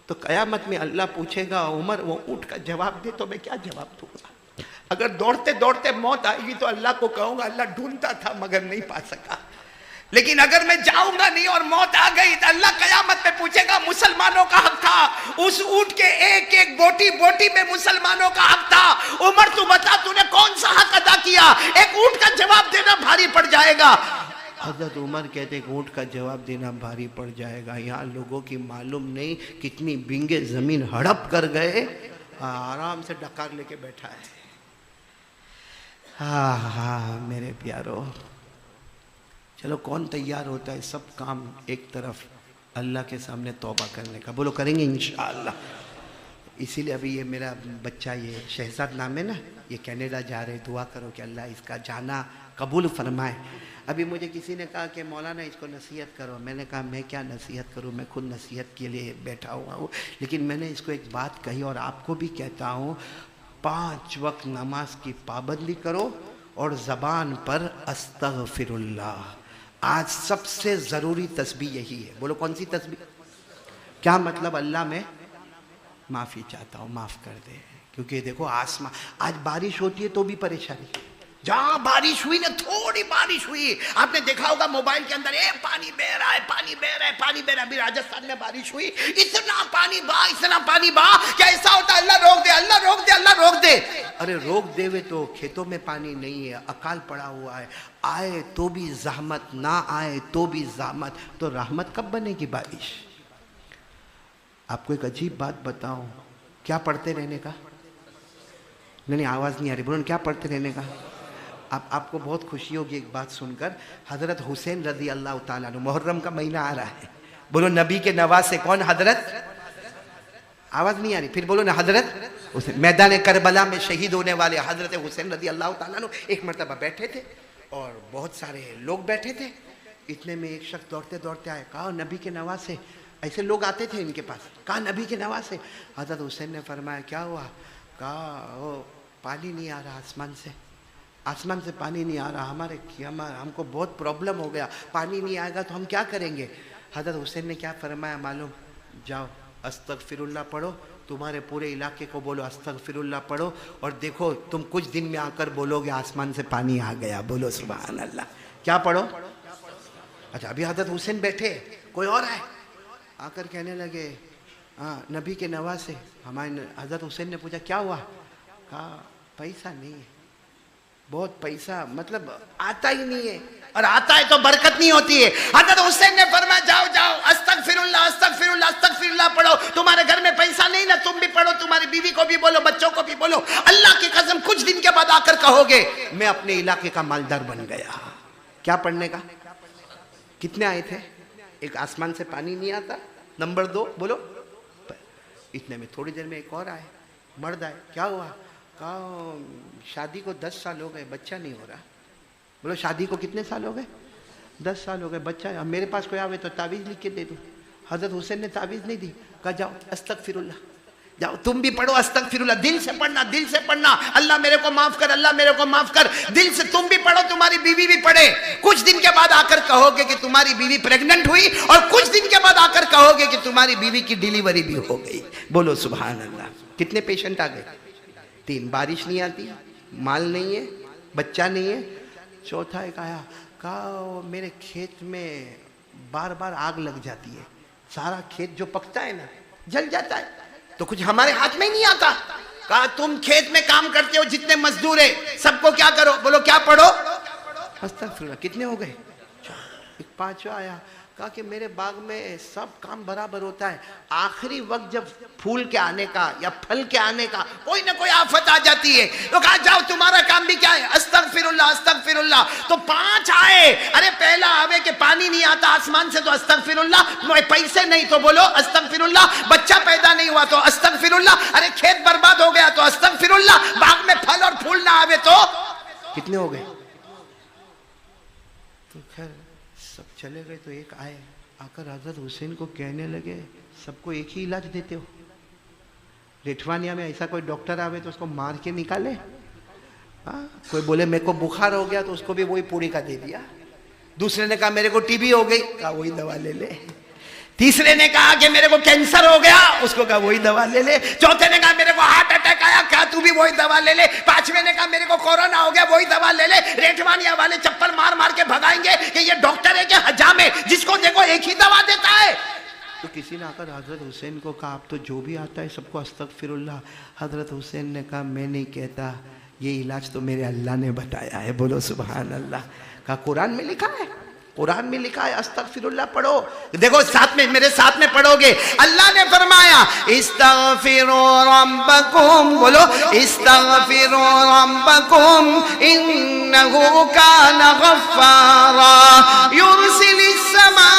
تو قیامت میں اللہ پوچھے گا عمر وہ اونٹ کا جواب دے، تو میں کیا جواب دوں گا؟ اگر دوڑتے موت آئے گی تو اللہ کو کہوں گا اللہ ڈھونڈتا تھا مگر نہیں پا سکا. لیکن اگر میں جاؤں گا نہیں اور موت آ گئی تو اللہ قیامت میں پوچھے گا مسلمانوں کا حق تھا، اس اونٹ کے ایک ایک بوٹی میں مسلمانوں کا حق تھا. عمر تو بتا تو نے کون سا حق ادا کیا؟ ایک اونٹ کا جواب دینا بھاری پڑ جائے گا. حضرت عمر کہتے ایک اونٹ کا جواب دینا بھاری پڑ جائے گا. یہاں لوگوں کی معلوم نہیں کتنی بنگے زمین ہڑپ کر گئے، آرام سے ڈکار لے کے بیٹھا ہے. ہاں میرے پیارو، چلو کون تیار ہوتا ہے سب کام ایک طرف اللہ کے سامنے توبہ کرنے کا؟ بولو کریں گے انشاءاللہ. اسی لیے ابھی یہ میرا بچہ یہ شہزاد نام ہے نا، یہ کینیڈا جا رہے، دعا کرو کہ اللہ اس کا جانا قبول فرمائے. ابھی مجھے کسی نے کہا کہ مولانا اس کو نصیحت کرو. میں نے کہا میں کیا نصیحت کروں، میں خود نصیحت کے لیے بیٹھا ہوا ہوں. لیکن میں نے اس کو ایک بات کہی اور آپ کو بھی کہتا ہوں، 5 وقت نماز کی پابندی کرو اور زبان پر استغفر اللہ. آج سب سے ضروری تسبیح یہی ہے. بولو کون سی تسبیح؟ کیا مطلب؟ اللہ میں معافی چاہتا ہوں، معاف کر دے. کیونکہ دیکھو آسمان آج بارش ہوتی ہے تو بھی پریشانی. جہاں بارش ہوئی نا، تھوڑی بارش ہوئی، آپ نے دیکھا ہوگا موبائل کے اندر پانی بہ رہا ہے. ابھی راجستھان میں بارش ہوئی، اتنا پانی بہا کیا ایسا ہوتا ہے اللہ روک دے. ارے روک دے وے تو کھیتوں میں پانی نہیں ہے، اکال پڑا ہوا ہے، آئے تو بھی زحمت، نہ آئے تو بھی زحمت. تو رحمت کب بنے گی بارش؟ آپ کو ایک عجیب بات بتاؤں، کیا پڑھتے رہنے کا؟ نہیں آواز نہیں آ رہی، بولو کیا پڑھتے رہنے کا؟ آپ کو بہت خوشی ہوگی ایک بات سن کر، حضرت حسین رضی اللہ تعالیٰ عنہ، محرم کا مہینہ آ رہا ہے، بولو نبی کے نواسے کون؟ حضرت، آواز نہیں آ رہی، پھر بولو نا حضرت حسین، میدان کربلا میں شہید ہونے والے حضرت حسین رضی اللہ تعالیٰ عنہ ایک مرتبہ بیٹھے تھے اور بہت سارے لوگ بیٹھے تھے، اتنے میں ایک شخص دوڑتے دوڑتے آئے، کہا نبی کے نواسے، ایسے لوگ آتے تھے ان کے پاس، کہا نبی کے نواسے، حضرت حسین نے فرمایا کیا ہوا؟ کہا وہ پانی نہیں آ رہا آسمان سے پانی نہیں آ رہا، ہم کو بہت پرابلم ہو گیا، پانی نہیں آئے گا تو ہم کیا کریں گے؟ حضرت حسین نے کیا فرمایا معلوم؟ جاؤ استغفر اللہ پڑھو، تمہارے پورے علاقے کو بولو استغفر اللہ پڑھو، اور دیکھو تم کچھ دن میں آ کر بولو گے آسمان سے پانی آ گیا، بولو سبحان اللہ۔ کیا پڑھو؟ اچھا ابھی حضرت حسین بیٹھے، کوئی اور آئے، آ کر کہنے لگے ہاں نبی کے نواسے، ہمارے حضرت حسین نے پوچھا کیا ہوا؟ کہا پیسہ نہیں ہے، بہت پیسہ مطلب آتا ہی نہیں ہے، اور آتا ہے تو برکت نہیں ہوتی ہے۔ حضرت حسین نے فرمایا جاؤ جاؤ استغفر اللہ استغفر اللہ استغفر اللہ پڑھو، تمہارے گھر میں پیسہ نہیں نا، تم بھی پڑھو، تمہاری بیوی کو بھی بولو، بچوں کو بھی بولو، اللہ کی قسم کچھ دن کے بعد آ کر کہو گے میں اپنے علاقے کا مالدار بن گیا۔ کیا پڑھنے کا؟ کتنے آئے تھے؟ ایک آسمان سے پانی نہیں آتا، نمبر 2 بولو، اتنے میں تھوڑی دیر میں ایک اور آئے، مرد آئے، کیا ہوا؟ کہا شادی کو 10 سال ہو گئے، بچہ نہیں ہو رہا۔ بولو شادی کو کتنے سال ہو گئے؟ 10 سال ہو گئے، بچہ، میرے پاس کوئی آوے تو تعویذ لکھ کے دے دوں۔ حضرت حسین نے تعویذ نہیں دی، کہا جاؤ استغفر اللہ، جاؤ تم بھی پڑھو استغفر اللہ، دل سے پڑھنا، دل سے پڑھنا، اللہ میرے کو معاف کر، اللہ میرے کو معاف کر، دل سے تم بھی پڑھو، تمہاری بیوی بھی پڑھے، کچھ دن کے بعد آ کر کہو گے کہ تمہاری بیوی پریگننٹ ہوئی، اور کچھ دن کے بعد آ کر کہو گے کہ تمہاری بیوی کی ڈیلیوری بھی ہو گئی، بولو سبحان اللہ۔ کتنے پیشنٹ آ گئے؟ 3، بارش نہیں آتی، مال نہیں ہے، بچہ نہیں ہے، چوتھا ایک آیا، کہا میرے کھیت میں بار بار آگ لگ جاتی ہے، سارا کھیت جو پکتا ہے نا جل جاتا ہے، تو کچھ ہمارے ہاتھ میں نہیں آتا۔ کہا تم کھیت میں کام کرتے ہو، جتنے مزدور ہیں سب کو کیا کرو؟ بولو کیا پڑھو؟ استغفر اللہ۔ کتنے ہو گئے؟ ایک 5واں آیا، کہا کہ میرے باغ میں سب کام برابر ہوتا ہے، آخری وقت جب پھول کے آنے کا یا پھل کے آنے کا کوئی نہ کوئی آفت آ جاتی ہے، تو کہا جاؤ تمہارا کام بھی کیا ہے؟ استغفر اللہ استغفر اللہ۔ تو 5 آئے، ارے پہلا آوے کہ پانی نہیں آتا آسمان سے تو استغفر اللہ، پیسے نہیں تو بولو استغفر اللہ، بچہ پیدا نہیں ہوا تو استغفر اللہ، ارے کھیت برباد ہو گیا تو استغفر اللہ، باغ میں پھل اور پھول نہ آوے تو کتنے ہو گئے؟ تو خیر سب چلے گئے، تو ایک آئے، آ کر حضرت حسین کو کہنے لگے سب کو ایک ہی علاج دیتے ہو؟ ریٹھوانیا میں ایسا کوئی ڈاکٹر آوے تو اس کو مار کے نکالے؟ کوئی بولے میرے کو بخار ہو گیا تو اس کو بھی وہی پوری کا دے دیا، دوسرے نے کہا میرے کو ٹی بی ہو گئی، کہا وہی دوا لے لے، تیسرے نے کہا کہ میرے کو کینسر ہو گیا، اس کو کہا وہی دوا لے لے، چوتھے نے کہا میرے کو ہارٹ اٹیک آیا، کہا تو بھی وہی دوا لے لے، 5ویں نے کہا میرے کو کورونا ہو گیا، وہی دوا لے لے۔ ریٹھوانیا والے چپل مار مار کے بھگائیں گے کہ یہ ڈاکٹر ہے کہ حجام ہے، جس کو دیکھو ایک ہی دوا دیتا ہے۔ تو کسی نے آ کر حضرت حسین کو کہا آپ تو جو بھی آتا ہے سب کو استغفر اللہ۔ حضرت حسین نے کہا میں نہیں کہتا، یہ علاج تو میرے اللہ نے بتایا ہے، بولو سبحان اللہ۔ کہا قرآن میں لکھا ہے، قرآن میں لکھا ہے استغفر اللہ پڑھو، دیکھو ساتھ میں میرے ساتھ میں پڑھو گے، اللہ نے فرمایا استغفروا ربکم، بولو استغفروا ربکم انہ کان غفارا یرسل السماء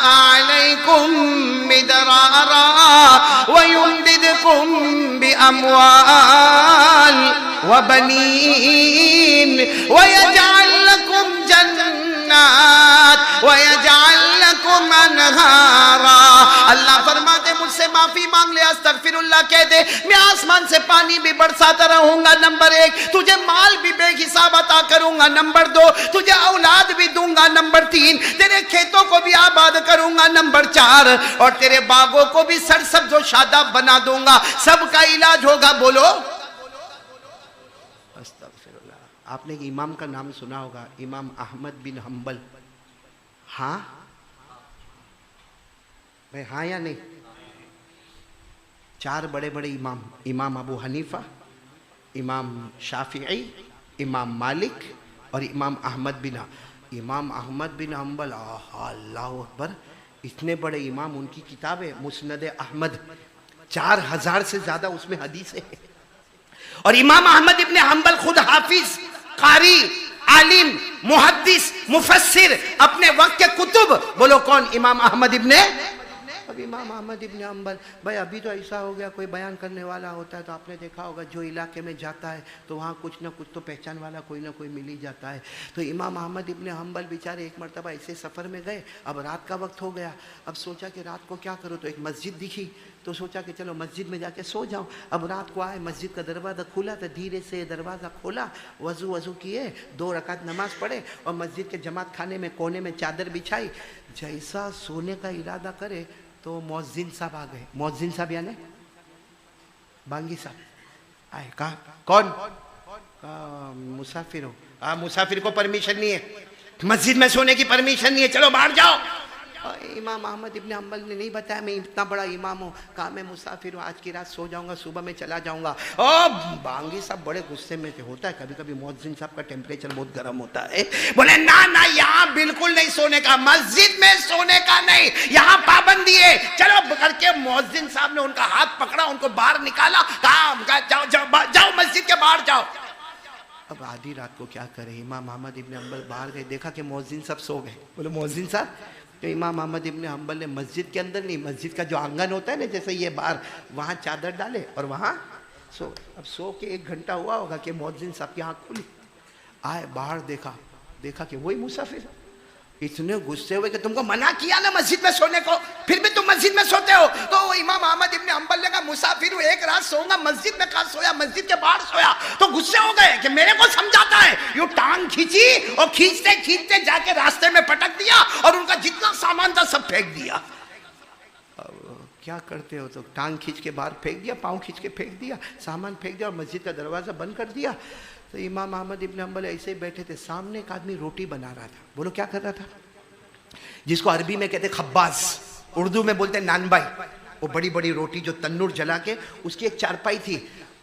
علیکم مدرارا ویمددکم باموال وبنین ویجعل لکم جنات ویجعل لکم انہارا۔ اللہ فرماتے مجھ سے معافی مانگ لے، استغفر اللہ کہہ دے، میں آسمان سے پانی بھی برساتا رہوں گا، نمبر 1، تجھے مال بھی بے حساب عطا کروں گا، نمبر 2، تجھے اولاد بھی دوں گا، نمبر 3، تیرے کھیتوں کو بھی آباد کروں گا، نمبر 4، اور تیرے باغوں کو بھی سرسبز و شاداب بنا دوں گا، سب کا علاج ہوگا، بولو استغفر اللہ۔ آپ نے ایک امام کا نام سنا ہوگا، امام احمد بن حنبل، ہاں بھائی ہاں یا نہیں؟ 4 بڑے بڑے امام، امام ابو حنیفہ، امام شافعی، امام مالک اور امام احمد بن حنبل، اللہ اکبر، اتنے بڑے امام، ان کی کتاب ہے مسند احمد، 4000 سے زیادہ اس میں حدیث ہے. اور امام احمد ابن حنبل خود حافظ، قاری، عالم، محدث، مفسر، اپنے وقت کے کتب. بولو کون؟ امام احمد ابن. اب امام احمد ابن حنبل بھائی ابھی تو ایسا ہو گیا، کوئی بیان کرنے والا ہوتا ہے تو آپ نے دیکھا ہوگا جو علاقے میں جاتا ہے تو وہاں کچھ نہ کچھ تو پہچان والا کوئی نہ کوئی مل ہی جاتا ہے. تو امام احمد ابن حنبل بیچارے ایک مرتبہ ایسے سفر میں گئے، اب رات کا وقت ہو گیا. اب سوچا کہ رات کو کیا کرو، تو ایک مسجد دکھی تو سوچا کہ چلو مسجد میں جا کے سو جاؤں. اب رات کو آئے، مسجد کا دروازہ کھلا تو دھیرے سے دروازہ کھولا، وضو کیے، 2 رکعت نماز پڑھے اور مسجد کے جماعت خانے میں کونے میں چادر بچھائی. جیسا سونے کا ارادہ کرے تو مؤذن صاحب آ گئے. مؤذن صاحب یعنی بانگی صاحب آئے. کہا کون؟ کہا مسافر ہو. مسافر کو پرمیشن نہیں ہے، مسجد میں سونے کی پرمیشن نہیں ہے، چلو باہر جاؤ. امام احمد ابن حنبل نے نہیں بتایا میں اتنا بڑا امام ہوں. کہا میں مسافر ہوں، آج کی رات سو جاؤں گا، صبح میں چلا جاؤں گا. بانگی صاحب بڑے غصے میں تھے. ہوتا ہے کبھی کبھی مؤذن صاحب کا ٹیمپریچر بہت گرم ہوتا ہے. بولے نا یہاں بالکل نہیں سونے کا، مسجد میں سونے کا نہیں، یہاں پابندی ہے. چلو کر کے مؤذن صاحب نے ان کا ہاتھ پکڑا، ان کو باہر نکالا. کہا جاؤ مسجد کے باہر جاؤ. اب آدھی رات کو کیا کرے، امام احمد ابن حنبل باہر گئے، دیکھا کہ مؤذن صاحب سو گئے. بولے مؤذن صاحب. تو امام احمد ابن حنبل نے مسجد کے اندر نہیں، مسجد کا جو آنگن ہوتا ہے نا جیسے یہ باہر، وہاں چادر ڈالے اور وہاں سو. اب سو کے 1 گھنٹہ ہوا ہوگا کہ مؤذن صاحب کی آنکھ کھلی. آئے باہر دیکھا کہ وہی مسافر. اتنے غصے ہوئے کہ تم کو منع کیا نا مسجد میں سونے کو، پھر بھی تم مسجد میں سوتے ہو. تو امام احمد ابن حنبل نے کہا مسافر ہوں، 1 رات سوؤں گا، مسجد میں کہاں سویا، مسجد کے باہر سویا. تو غصے ہو گئے کہ میرے کو سمجھاتا ہے. یوں ٹانگ کھینچی اور کھینچتے جا کے راستے میں پٹک دیا اور ان کا جتنا سامان تھا سب پھینک دیا. کیا کرتے ہو؟ تو ٹانگ کھینچ کے باہر پھینک دیا، پاؤں کھینچ کے پھینک دیا، سامان پھینک دیا اور مسجد کا دروازہ بند کر دیا. تو امام احمد ابن حنبل ایسے ہی بیٹھے تھے، سامنے ایک آدمی روٹی بنا رہا تھا. بولو کیا کر رہا تھا؟ جس کو عربی میں کہتے خباز، اردو میں بولتے نان بھائی. وہ بڑی بڑی روٹی جو تنور جلا کے، اس کی ایک چارپائی تھی.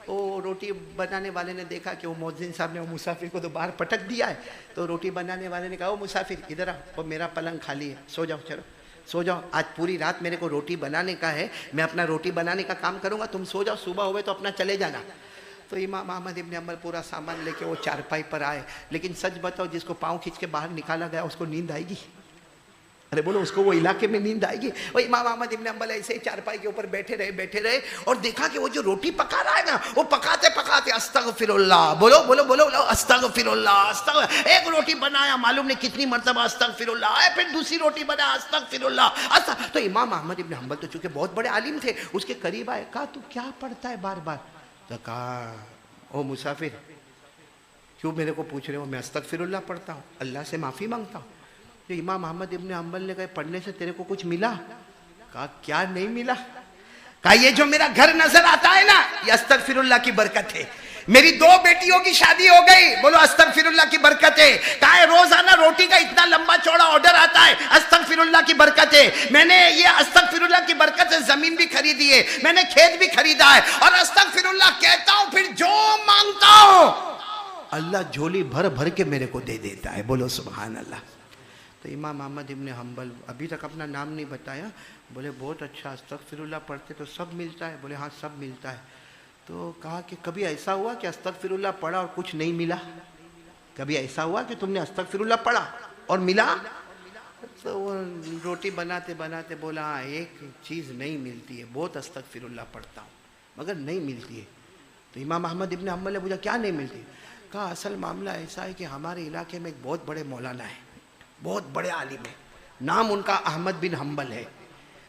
وہ روٹی بنانے والے نے دیکھا کہ وہ مؤذن صاحب نے وہ مسافر کو تو باہر پٹک دیا ہے. تو روٹی بنانے والے نے کہا وہ مسافر ادھر آ، وہ میرا پلنگ خالی ہے، سو جاؤ، چلو سو جاؤ، آج پوری رات میرے کو روٹی بنانے کا ہے، میں اپنا روٹی بنانے کا کام کروں گا، تم سو جاؤ، صبح ہوئے تو اپنا چلے جانا. تو امام احمد ابن حنبل پورا سامان لے کے وہ چارپائی پر آئے. لیکن سچ بتاؤ، جس کو پاؤں کھینچ کے باہر نکالا گیا اس کو نیند آئے گی؟ ارے بولو، اس کو وہ علاقے میں نیند آئے گی؟ وہ امام احمد ابن حنبل ایسے ہی چارپائی کے اوپر بیٹھے رہے اور دیکھا کہ وہ جو روٹی پکا رہا ہے نا، وہ پکاتے پکاتے استغفر اللہ، بولو استغفر اللہ. ایک روٹی بنایا، معلوم نہیں کتنی مرتبہ استغفر اللہ، پھر دوسری روٹی بنایا، استغفر اللہ. تو امام احمد ابن حنبل تو چونکہ بہت بڑے عالم تھے، اس کے قریب آئے. کہا تو کیا پڑھتا ہے بار بار؟ تو کہا او مسافر، کیوں میرے کو پوچھ رہے ہو؟ میں استغفر اللہ پڑھتا ہوں، اللہ سے معافی مانگتا ہوں. تو امام احمد ابن حنبل نے کہا پڑھنے سے تیرے کو کچھ ملا؟ کہا کیا نہیں ملا؟ کہا یہ جو میرا گھر نظر آتا ہے نا، یہ استغفر اللہ کی برکت ہے. میری 2 بیٹیوں کی شادی ہو گئی، بولو استغفر اللہ کی برکت ہے. کہا روزانہ روٹی کا اتنا لمبا چوڑا آرڈر آتا ہے، استغفر اللہ کی برکت ہے. میں نے یہ استغفر اللہ کی برکت سے زمین بھی خریدی ہے، میں نے کھیت بھی خریدا ہے، اور استغفر اللہ کہتا ہوں، پھر جو مانگتا ہوں اللہ جھولی بھر بھر کے میرے کو دے دیتا ہے. بولو سبحان اللہ. تو امام احمد ابن حنبل ابھی تک اپنا نام نہیں بتایا. بولے بہت اچھا، استغفر اللہ پڑھتے تو سب ملتا ہے؟ بولے ہاں سب ملتا ہے. تو کہا کہ کبھی ایسا ہوا کہ استغفر اللہ پڑھا اور کچھ نہیں ملا؟ کبھی ایسا ہوا کہ تم نے استغفر اللہ پڑھا اور ملا؟ تو وہ روٹی بناتے بناتے بولا ہاں ایک چیز نہیں ملتی ہے، بہت استغفر اللہ پڑھتا ہوں مگر نہیں ملتی ہے. تو امام احمد ابن حنبل نے پوچھا کیا نہیں ملتی؟ کہا اصل معاملہ ایسا ہے کہ ہمارے علاقے میں ایک بہت بڑے مولانا ہیں، بہت بڑے عالم ہیں، نام ان کا احمد بن حنبل ہے.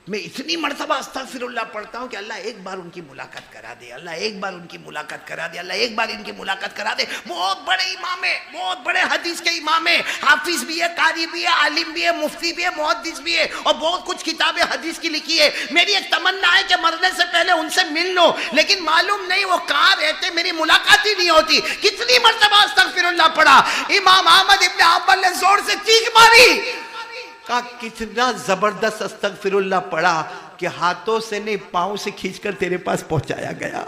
میں اتنی مرتبہ استغفر اللہ پڑھتا ہوں کہ اللہ ایک بار ان کی ملاقات کرا دے، اللہ ایک بار ان کی ملاقات کرا دے، اللہ ایک بار ان کی ملاقات کرا دے. بہت بڑے امام ہے، بہت بڑے حدیث کے امام ہے، حافظ بھی ہے، قاری بھی ہے، عالم بھی ہے، مفتی بھی ہے، محدث بھی ہے، اور بہت کچھ کتابیں حدیث کی لکھی ہے. میری ایک تمنا ہے کہ مرنے سے پہلے ان سے مل لو، لیکن معلوم نہیں وہ کہاں رہتے، میری ملاقات ہی نہیں ہوتی. کتنی مرتبہ استغفر اللہ پڑھا. امام احمد ابن حنبل نے زور سے چیخ ماری. کہا کتنا زبردست استغفر اللہ پڑھا کہ ہاتھوں سے نہیں پاؤں سے کھینچ کر تیرے پاس پہنچایا گیا.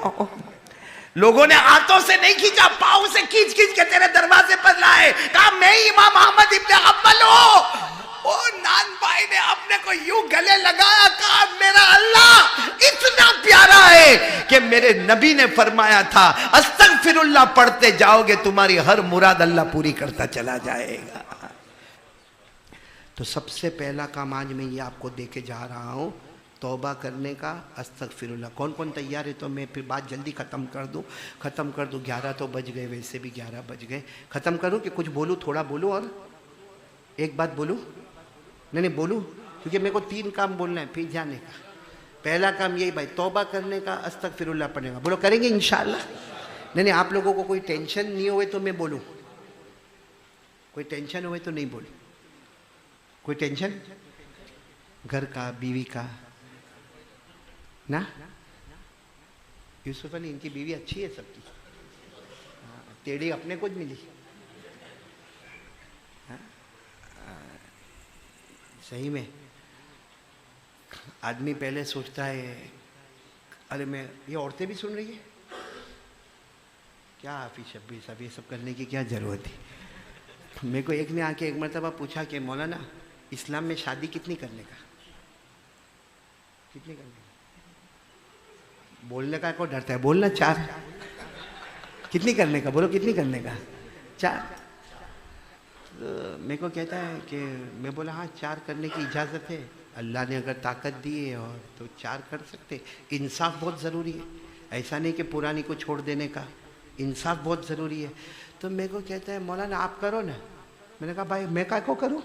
لوگوں نے ہاتھوں سے نہیں کھینچا، پاؤں سے کھینچ کے تیرے دروازے پر لائے. کہا میں امام احمد ابن حنبل ہوں. وہ نان بھائی نے اپنے کو یوں گلے لگایا، کہا میرا اللہ اتنا پیارا ہے کہ میرے نبی نے فرمایا تھا استغفر اللہ پڑھتے جاؤ گے تمہاری ہر مراد اللہ پوری کرتا چلا جائے گا۔ تو سب سے پہلا کام آج میں یہ آپ کو دے کے جا رہا ہوں، توبہ کرنے کا، استغفر اللہ۔ کون کون تیار ہے؟ تو میں پھر بات جلدی ختم کر دوں 11 تو بج گئے، ویسے بھی 11 بج گئے۔ ختم کروں کہ کچھ بولوں، تھوڑا بولوں اور ایک بات بولوں؟ نہیں بولوں، کیونکہ میرے کو 3 کام بولنا ہے پھر جانے کا۔ پہلا کام یہی بھائی، توبہ کرنے کا، استغفر اللہ پڑھنے کا۔ بولو کریں گے انشاءاللہ؟ نہیں آپ لوگوں کو کوئی ٹینشن نہیں ہوئے تو میں بولوں، کوئی ٹینشن ہوئے تو نہیں بولوں؟ کوئی ٹینشن گھر کا، بیوی کا نا؟ یوسف علی ان کی بیوی اچھی ہے سب کی، ٹیڑھی اپنے کو ملی، صحیح میں آدمی پہلے سوچتا ہے ارے میں، یہ عورتیں بھی سن رہی ہے کیا حافظ شبیر صاحب، یہ سب کرنے کی کیا ضرورت ہے؟ میرے کو ایک نے آ کے ایک مرتبہ پوچھا کہ مولانا اسلام میں شادی کتنی کرنے کا، کتنی کرنے کا؟ بولنے کا کو ڈرتا ہے، بولنا 4، کتنی کرنے کا؟ بولو کتنی کرنے کا؟ 4۔ میرے کو کہتا ہے کہ میں بولا ہاں 4 کرنے کی اجازت ہے، اللہ نے اگر طاقت دی ہے اور تو 4 کر سکتے۔ انصاف بہت ضروری ہے، ایسا نہیں کہ پرانی کو چھوڑ دینے کا، انصاف بہت ضروری ہے۔ تو میرے کو کہتا ہے مولانا آپ کرو نا۔ میں نے کہا بھائی میں کائے کو کروں؟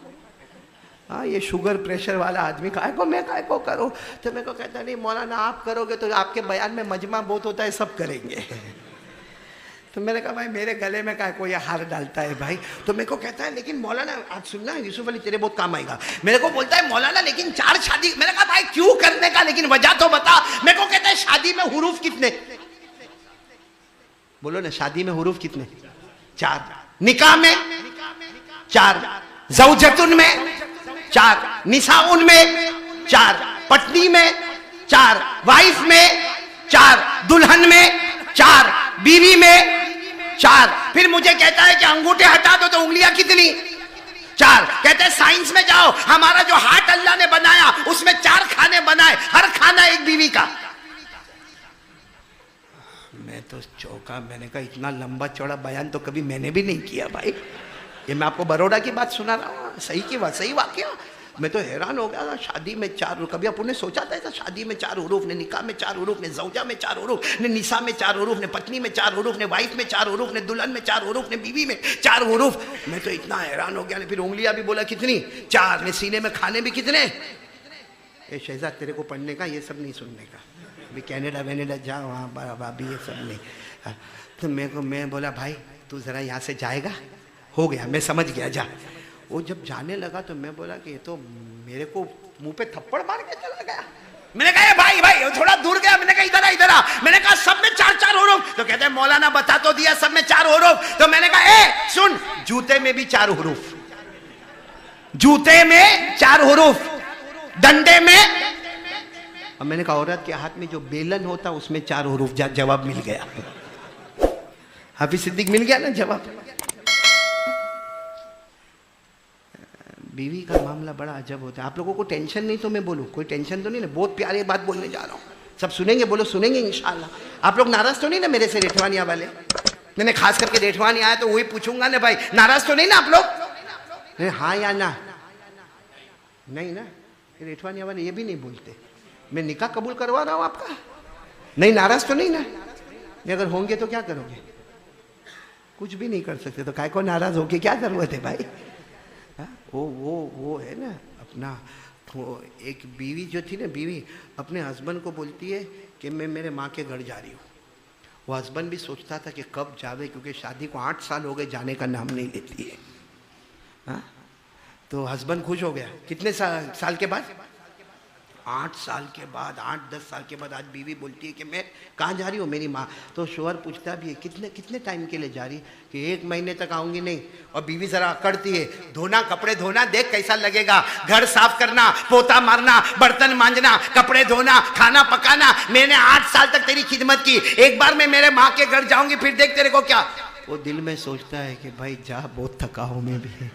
ہاں یہ شوگر پریشر والا آدمی کائے کو، میں کائے کو کروں؟ تو میرے کو کہتا ہے نہیں مولانا آپ کرو گے تو آپ کے بیان میں مجمع بہت ہوتا ہے، سب کریں گے۔ تو میں نے کہا بھائی میرے گلے میں کائے کو یہ ہار ڈالتا ہے بھائی؟ تو میرے کو کہتا ہے لیکن مولانا آپ سننا یوسف علی تیرے بہت کام آئے گا۔ میرے کو بولتا ہے مولانا لیکن 4 شادی۔ میں نے کہا بھائی کیوں کرنے کا، لیکن وجہ تو بتا۔ میرے کو کہتا ہے شادی میں حروف کتنے؟ بولو نا شادی میں حروف کتنے؟ 4۔ نکاح میں 4، زوجتن میں 4، نساؤن میں 4، پٹنی میں 4، وائف میں 4، دلہن میں 4، بیوی میں 4۔ پھر مجھے کہتا ہے کہ انگوٹھے ہٹا دو تو انگلیاں کتنی؟ 4۔ کہتے ہیں سائنس میں جاؤ، ہمارا جو ہارٹ اللہ نے بنایا اس میں 4 کھانے بنائے، ہر کھانا ایک بیوی کا۔ میں تو چوکا، میں نے کہا اتنا لمبا چوڑا بیان تو کبھی میں نے بھی نہیں کیا بھائی۔ یہ میں آپ کو بروڑا کی بات سنا رہا ہوں، صحیح کی بات، صحیح واقعہ۔ میں تو حیران ہو گیا تھا، شادی میں 4، کبھی آپ نے سوچا تھا ایسا؟ شادی میں 4 حروف نے، نکاح میں 4 حروف نے، زوجہ میں 4 حروف نے، نساء میں 4 حروف نے، پتنی میں 4 حروف نے، وائف میں 4 حروف نے، دلہن میں 4 حروف نے، بیوی میں 4 حروف۔ میں تو اتنا حیران ہو گیا۔ پھر انگلیاں بھی بولا کتنی؟ 4 نے، سینے میں کھانے بھی کتنے؟ اے شہزاد تیرے کو پڑھنے کا، یہ سب نہیں سننے کا، ابھی کینیڈا وینیڈا جا وہاں بابی یہ سب نہیں۔ تو میں بولا بھائی تو ذرا یہاں سے جائے گا؟ ہو گیا، میں سمجھ گیا، جا۔ وہ جب جانے لگا تو میں بولا کہ یہ تو میرے کو منہ پہ تھپڑ مار کے چلا گیا۔ میں نے کہا بھائی تھوڑا دور گیا۔ میں نے کہا ادھر آ۔ میں نے کہا سب میں 4 حروف؟ تو کہتے ہیں مولانا بتا تو دیا سب میں 4 حروف۔ تو میں نے کہا سن، جوتے میں بھی 4 حروف، جوتے میں 4 حروف، ڈنڈے میں۔ اور میں نے کہا عورت کے ہاتھ میں جو بیلن ہوتا اس میں 4 حروف۔ جواب مل گیا، حافظ صدیق مل گیا نا جواب۔ بیوی کا معاملہ بڑا عجب ہوتا ہے۔ آپ لوگوں کو ٹینشن نہیں تو میں بولوں؟ کوئی ٹینشن تو نہیں نا؟ بہت پیاری بات بولنے جا رہا ہوں، سب سنیں گے؟ بولو سنیں گے انشاءاللہ۔ آپ لوگ ناراض تو نہیں نا میرے سے ریٹھوانیا والے؟ میں نے خاص کر کے ریٹھوانی آیا تو وہی پوچھوں گا نا بھائی، ناراض تو نہیں نا آپ لوگ؟ ہاں یا نا؟ نہیں نا؟ ریٹھوانیا والے یہ بھی نہیں بولتے۔ میں نکاح قبول کروا رہا ہوں آپ کا، نہیں ناراض تو نہیں نا؟ اگر ہوں گے تو کیا کرو گے؟ کچھ بھی نہیں کر سکتے، تو کائے کو ناراض ہو کے کیا ضرورت ہے بھائی؟ وہ ہے نا اپنا، ایک بیوی جو تھی نا، بیوی اپنے ہسبینڈ کو بولتی ہے کہ میں میرے ماں کے گھر جا رہی ہوں۔ وہ ہسبینڈ بھی سوچتا تھا کہ کب جاوے، کیونکہ شادی کو 8 سال ہو گئے، جانے کا نام نہیں لیتی ہے۔ تو ہسبینڈ خوش ہو گیا۔ کتنے سال کے بعد؟ 8 سال کے بعد، 8-10 سال کے بعد آج بیوی بولتی ہے کہ میں کہاں جا رہی ہوں؟ میری ماں۔ تو شوہر پوچھتا بھی ہے کتنے ٹائم کے لیے جا رہی؟ کہ 1 مہینے تک آؤں گی نہیں۔ اور بیوی ذرا اکڑتی ہے، دھونا، کپڑے دھونا دیکھ کیسا لگے گا، گھر صاف کرنا، پوتا مارنا، برتن مانجنا، کپڑے دھونا، کھانا پکانا، میں نے 8 سال تک تیری خدمت کی، ایک بار میں میرے ماں کے گھر جاؤں گی، پھر دیکھ تیرے کو کیا۔ وہ دل میں سوچتا ہے کہ بھائی جا، بہت تھکا ہوں میں بھی،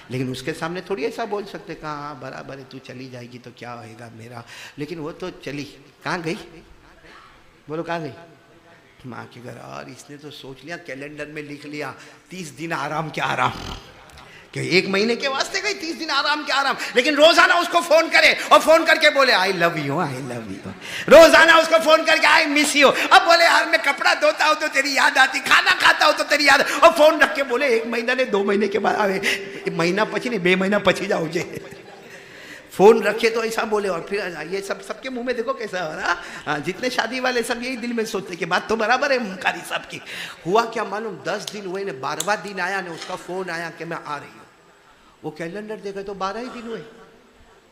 لیکن اس کے سامنے تھوڑی ایسا بول سکتے کہاں برابر ہے تو چلی جائے گی تو کیا ہوئے گا میرا. لیکن وہ تو چلی. کہاں گئی؟ بولو کہاں گئی؟ ماں کے گھر. اور اس نے تو سوچ لیا کیلنڈر میں لکھ لیا 30 دن آرام کے آرام, کہ 1 مہینے کے واسطے گئی 30 دن آرام کے آرام. لیکن روزانہ اس کو فون کرے اور فون کر کے بولے آئی love you, I love you. روزانہ اس کو فون کر کے آئی مس یو. اب بولے یار میں کپڑا دھوتا ہوں تو تیری یاد آتی, کھانا کھاتا ہوں تو تیری یاد. اور فون رکھ کے بولے 1 مہینہ نے 2 مہینے کے بعد آئے, مہینہ پچی نہیں 2 مہینہ پچی جاؤ جے. فون رکھے تو ایسا بولے. اور پھر یہ سب کے منہ میں دیکھو کیسا ہو رہا. جتنے شادی والے سب یہی دل میں سوچتے کہ بات تو برابر ہے قاری صاحب کی. ہوا کیا معلوم, 10 دن ہوئے نے, 12واں دن آیا نے اس کا فون آیا کہ میں آ رہی ہوں. وہ کیلنڈر دیکھا تو 12 ہی دن ہوئے.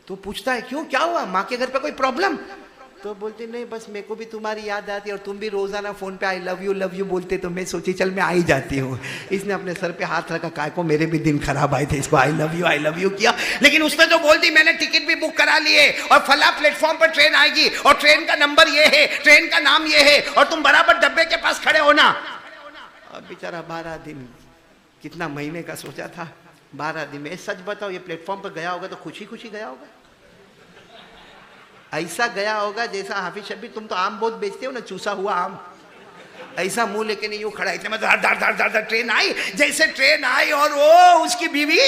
تو پوچھتا ہے کیوں, کیا ہوا, ماں کے گھر پہ کوئی پرابلم؟ تو بولتے نہیں بس میرے کو بھی تمہاری یاد آتی اور تم بھی روزانہ فون پہ آئی لو یو بولتے تو میں سوچی چل میں آ ہی جاتی ہوں. اس نے اپنے سر پہ ہاتھ رکھا, کائے کو میرے بھی دن خراب آئے تھے, اس کو آئی لو یو کیا. لیکن اس نے تو بول دی میں نے ٹکٹ بھی بک کرا لیے اور فلاں پلیٹ فارم پر ٹرین آئے گی اور ٹرین کا نمبر یہ ہے, ٹرین کا نام یہ ہے, اور تم برابر ڈبے کے پاس کھڑے ہونا. اور بیچارہ 12 دن, کتنا مہینے کا سوچا تھا, 12 دن میں. سچ بتاؤ یہ پلیٹ فارم پر گیا ہوگا تو خوشی گیا ہوگا, ایسا گیا ہوگا جیسا حافظ شبیر تم تو آم بہت بیچتے ہو نا, چوسا ہوا آم, ایسا منہ لے کے نہیں یوں کھڑا. اتنے میں دھڑ ٹرین آئی, جیسے ٹرین آئی اور وہ اس کی بیوی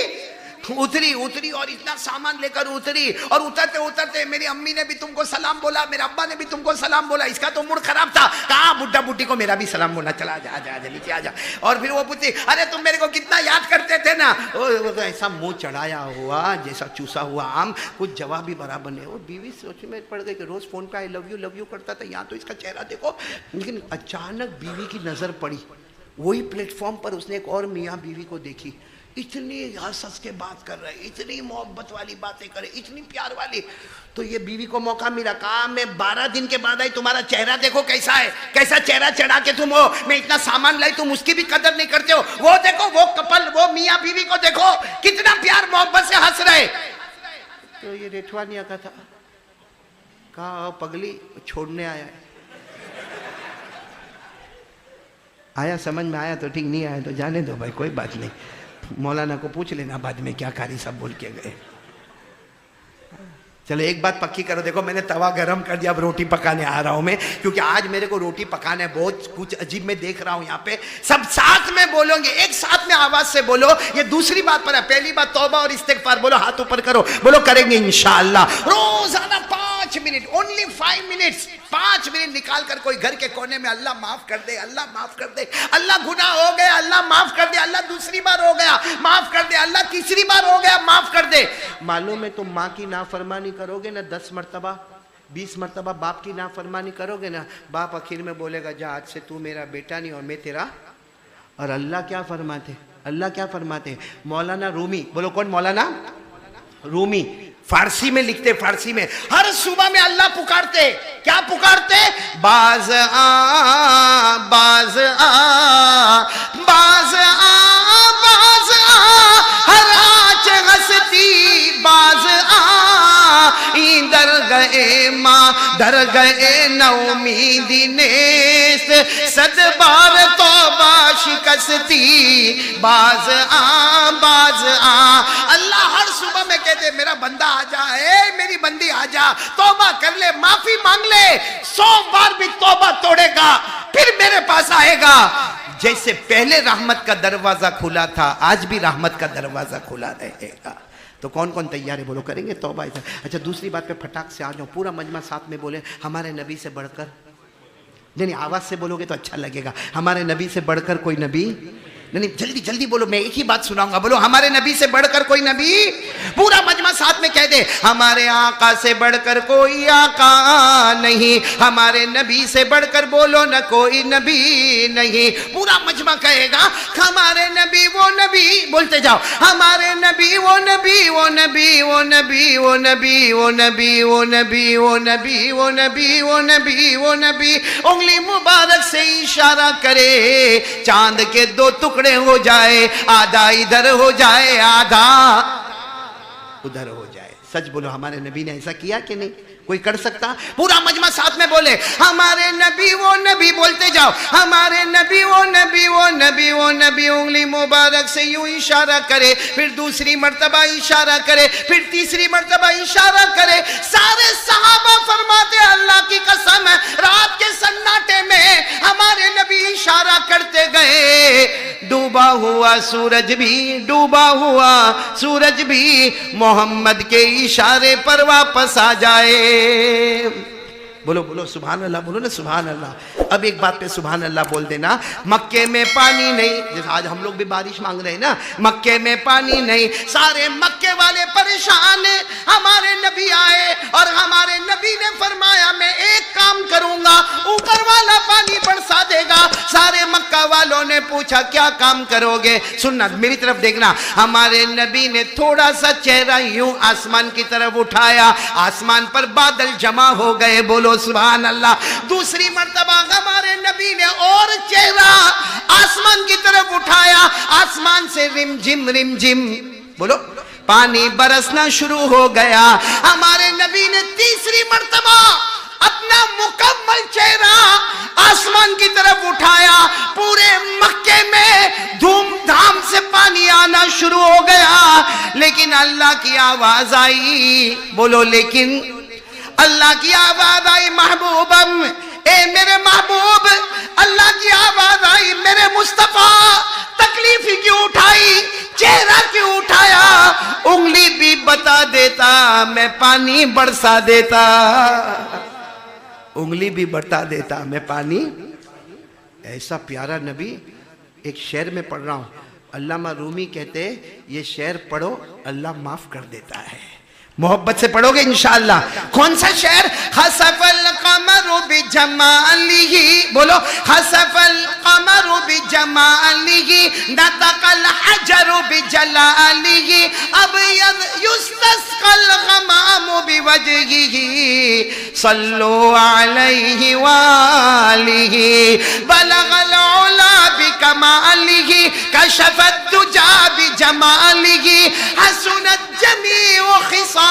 اتری اور اتنا سامان لے کر اتری. اور اترتے میری امی نے بھی تم کو سلام بولا, میرے ابا نے بھی تم کو سلام بولا. اس کا تو موڈ خراب تھا, کہاں بڈھا بڈھی کو میرا بھی سلام بولا, چلا جا نیچے آ جا. اور پھر وہ پوچھتی ارے تم میرے کو کتنا یاد کرتے تھے نا. وہ تو ایسا منہ چڑھایا ہوا جیسا چوسا ہوا آم, کچھ جواب بھی برابر نہیں. وہ بیوی سوچ میں پڑ گئی کہ روز فون پہ آئی لو یو کرتا تھا, یہاں تو اس کا چہرہ دیکھو. لیکن اچانک بیوی کی نظر پڑی, وہی پلیٹ فارم پر اس نے ایک اور میاں بیوی کو دیکھی. اتنی ہنس کے بات کر رہے, اتنی محبت والی باتیں کرے, اتنی پیار والی. تو یہ بیوی کو موقع ملا, کہا میں 12 دن کے بعد آئی, تمہارا چہرہ دیکھو کیسا ہے, کیسا چہرہ چڑھا کے تم ہو. میں اتنا سامان لائی, تم اس کی بھی قدر نہیں کرتے ہو. وہ دیکھو وہ کپل, وہ میاں بیوی کو دیکھو کتنا پیار محبت سے ہنس رہے. تو یہ ریٹھوانیا کا تھا, کہا پگلی چھوڑنے آیا ہے. آیا سمجھ میں آیا تو ٹھیک, نہیں آیا تو جانے دو بھائی, کوئی بات نہیں. مولانا کو پوچھ لینا بعد میں کیا قاری صاحب بول کے گئے. چلو ایک بات پکی کرو, دیکھو میں نے توا گرم کر دیا, اب روٹی پکانے آ رہا ہوں میں, کیونکہ آج میرے کو روٹی پکانا ہے. بہت کچھ عجیب میں دیکھ رہا ہوں یہاں پہ. سب ساتھ میں بولو گے, ایک ساتھ میں آواز سے بولو. یہ دوسری بات پر ہے, پہلی بات توبہ اور استغفار. بولو ہاتھ اوپر کرو, بولو کریں گے انشاءاللہ. روزانہ 5 منٹ, اونلی 5 منٹس, 5 منٹ نکال کر کوئی گھر کے کونے میں اللہ معاف کر دے, اللہ معاف کر دے, اللہ گناہ ہو گیا اللہ معاف کر دے, اللہ دوسری بار ہو گیا معاف کر دے, اللہ تیسری بار ہو گیا معاف کر دے. معلوم ہے تم ماں کی نافرمانی کرو گے نا 10 مرتبہ 20 مرتبہ, باپ کی نافرمانی کرو گے نا, باپ آخر میں بولے گا جا آج سے تو میرا بیٹا نہیں اور میں تیرا. اور اللہ کیا فرماتے, اللہ کیا فرماتے, مولانا رومی, بولو کون, مولانا رومی فارسی میں لکھتے, فارسی میں ہر صبح میں اللہ پکارتے. کیا پکارتے, باز آ باز آ باز آ باز آ, ہر آنچ ہستی باز آ, در گئے ماں در گئے نومیدی نیست, صد بار توبہ شکستی باز آ باز آ. اللہ ہر صبح میں کہتے میرا بندہ آ جا, اے میری بندی آ جا, توبہ کر لے, معافی مانگ لے. 100 بار بھی توبہ توڑے گا پھر میرے پاس آئے گا. جیسے پہلے رحمت کا دروازہ کھلا تھا, آج بھی رحمت کا دروازہ کھلا رہے گا. تو کون کون تیار ہے, بولو کریں گے توبہ. اچھا دوسری بات پہ پھٹاک سے آ جاؤ, پورا مجمع ساتھ میں بولے ہمارے نبی سے بڑھ کر. نہیں آواز سے بولو گے تو اچھا لگے گا. ہمارے نبی سے بڑھ کر کوئی نبی نہیں, جلدی جلدی بولو, میں ایک ہی بات سناؤں گا. بولو ہمارے نبی سے بڑھ کر کوئی نبی. پورا مجمع ساتھ میں کہہ دے, ہمارے آقا سے بڑھ کر کوئی آقا نہیں, ہمارے نبی سے بڑھ کر بولو نہ کوئی نبی نہیں. پورا مجمع کہے گا ہمارے نبی وہ نبی, بولتے جاؤ, ہمارے نبی وہ نبی وہ نبی وہ نبی وہ نبی وہ نبی وہ نبی وہ نبی وہ نبی وہ نبی وہ نبی. انگلی مبارک سے اشارہ کرے, چاند کے 2 ٹکڑے ہو جائے, آدھا ادھر ہو جائے آدھا ادھر ہو جائے. سچ بولو ہمارے نبی نے ایسا کیا کہ نہیں, کوئی کر سکتا؟ پورا مجمع ساتھ میں بولے ہمارے نبی وہ نبی، بولتے جاؤ ہمارے نبی وہ نبی وہ نبی وہ نبی، انگلی مبارک سے یوں اشارہ کرے، پھر دوسری مرتبہ اشارہ کرے، پھر تیسری مرتبہ اشارہ کرے۔ سارے صحابہ فرماتے اللہ کی قسم ہے رات کے سناٹے میں ہمارے نبی اشارہ کرتے گئے، ڈوبا ہوا سورج بھی، ڈوبا ہوا سورج بھی محمد کے اشارے پر واپس آ جائے۔ بولو بولو سبحان اللہ، بولو نا سبحان اللہ۔ اب ایک بات پہ سبحان اللہ بول دینا، مکے میں پانی نہیں، جیسے آج ہم لوگ بھی بارش مانگ رہے ہیں نا، مکے میں پانی نہیں، سارے مکے والے پریشان ہیں۔ ہمارے نبی آئے اور ہمارے نبی نے فرمایا میں ایک کام کروں گا، اوپر والا پانی برسا دے گا۔ سارے مکہ والوں نے پوچھا کیا کام کرو گے؟ سننا میری طرف دیکھنا، ہمارے نبی نے تھوڑا سا چہرہ یوں آسمان کی طرف اٹھایا، آسمان پر بادل جمع ہو گئے، بولو سبحان اللہ۔ دوسری مرتبہ ہمارے نبی نے اور چہرہ آسمان کی طرف اٹھایا، آسمان سے رم جم بولو پانی برسنا شروع ہو گیا۔ ہمارے نبی نے تیسری مرتبہ اپنا مکمل چہرہ آسمان کی طرف اٹھایا، پورے مکے میں دھوم دھام سے پانی آنا شروع ہو گیا۔ لیکن اللہ کی آواز آئی، بولو لیکن اللہ کی آواز آئی، محبوبم اے میرے محبوب، اللہ کی آواز آئی میرے مصطفیٰ، تکلیف ہی کیوں اٹھائی، چہرہ کیوں اٹھایا، انگلی بھی بتا دیتا میں پانی برسا دیتا، انگلی بھی بتا دیتا میں پانی۔ ایسا پیارا نبی، ایک شعر میں پڑھ رہا ہوں، علامہ رومی کہتے یہ شعر پڑھو اللہ معاف کر دیتا ہے۔ محبت سے پڑھو گے انشاءاللہ۔ کون سا شعر؟ خسف القمر بجمالہ، بولو خسف القمر بجمالہ، نطق الحجر بجلالہ، ابیض یستسقى الغمام بوجهہ، صلو علیہ وآلہ، بلغ العلا بکمالہ، کشف الدجى بجمالہ، حسنت جمیع خصالہ،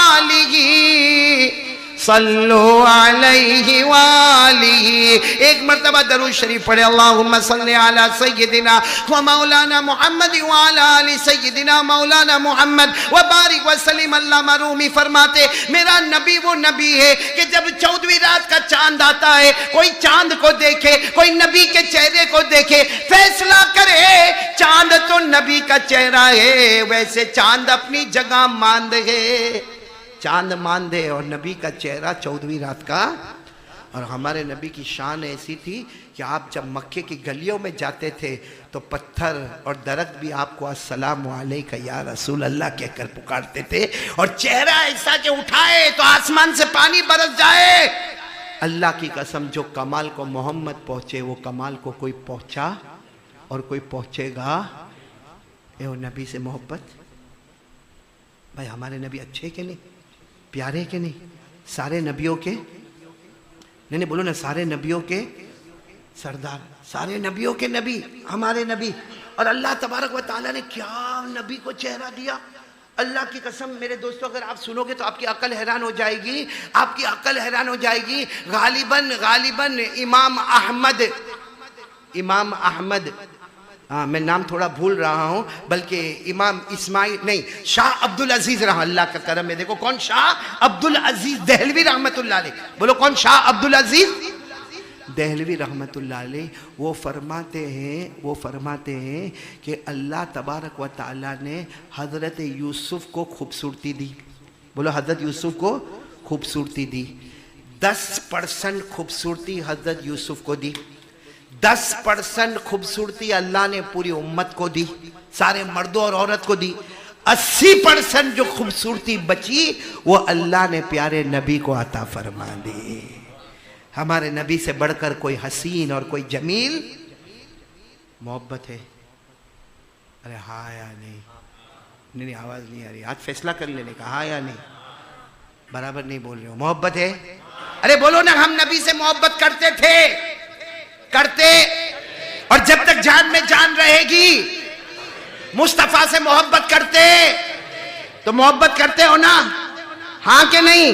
صلو علیہ وآلہ۔ ایک مرتبہ درود شریف پڑھے، اللہم صلی علی سیدنا و مولانا محمد وعلی آل سیدنا مولانا محمد وبارک وسلم۔ علامہ رومی فرماتے میرا نبی وہ نبی ہے کہ جب 14ویں رات کا چاند آتا ہے، کوئی چاند کو دیکھے، کوئی نبی کے چہرے کو دیکھے، فیصلہ کرے چاند تو نبی کا چہرہ ہے، ویسے چاند اپنی جگہ ماند ہے، چاند ماندے اور نبی کا چہرہ 14ویں رات کا۔ اور ہمارے نبی کی شان ایسی تھی کہ آپ جب مکے کی گلیوں میں جاتے تھے تو پتھر اور درخت بھی آپ کو السلام علیکہ یا رسول اللہ کہہ کر پکارتے تھے، اور چہرہ ایسا کہ اٹھائے تو آسمان سے پانی برس جائے۔ اللہ کی قسم جو کمال کو محمد پہنچے وہ کمال کو کوئی پہنچا اور کوئی پہنچے گا۔ اے وہ نبی سے محبت، بھائی ہمارے نبی اچھے کہ نہیں، پیارے کہ نہیں، سارے نبیوں کے نہیں بولو نا، سارے نبیوں کے سردار، سارے نبیوں کے نبی ہمارے نبی۔ اور اللہ تبارک و تعالیٰ نے کیا نبی کو چہرہ دیا، اللہ کی قسم میرے دوستو اگر آپ سنو گے تو آپ کی عقل حیران ہو جائے گی، آپ کی عقل حیران ہو جائے گی۔ غالباً امام احمد، میں نام تھوڑا بھول رہا ہوں، بلکہ امام اسماعیل نہیں، شاہ عبدالعزیز رحمہ اللہ کا کرم ہے۔ دیکھو کون؟ شاہ عبدالعزیز دہلوی رحمت اللہ علیہ، بولو کون؟ شاہ عبدالعزیز دہلوی رحمت اللہ علیہ۔ وہ فرماتے ہیں کہ اللہ تبارک و تعالیٰ نے حضرت یوسف کو خوبصورتی دی، بولو حضرت یوسف کو خوبصورتی دی، 10% خوبصورتی حضرت یوسف کو دی، 10% خوبصورتی اللہ نے پوری امت کو دی، سارے مردوں اور عورت کو دی، 80% جو خوبصورتی بچی وہ اللہ نے پیارے نبی کو عطا فرما دی۔ ہمارے نبی سے بڑھ کر کوئی حسین اور کوئی جمیل محبت ہے؟ ارے ہاں یا نہیں، آواز نہیں آ رہی، آج فیصلہ کر لینے کا، ہاں یا نہیں، برابر نہیں بول رہے ہو، محبت ہے؟ ارے بولو نا، ہم نبی سے محبت کرتے تھے، کرتے، اور جب تک جان میں جان رہے گی مصطفیٰ سے محبت کرتے تو محبت کرتے ہو نا، ہاں کہ نہیں؟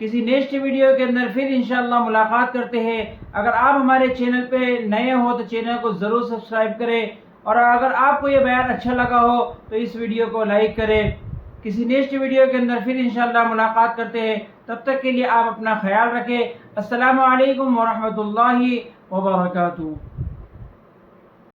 کسی نیکسٹ ویڈیو کے اندر پھر انشاءاللہ ملاقات کرتے ہیں۔ اگر آپ ہمارے چینل پہ نئے ہو تو چینل کو ضرور سبسکرائب کریں، اور اگر آپ کو یہ بیان اچھا لگا ہو تو اس ویڈیو کو لائک کریں۔ کسی نیکسٹ ویڈیو کے اندر پھر انشاءاللہ ملاقات کرتے ہیں، تب تک کے لیے آپ اپنا خیال رکھیں۔ السلام علیکم ورحمۃ اللہ وبرکاتہ۔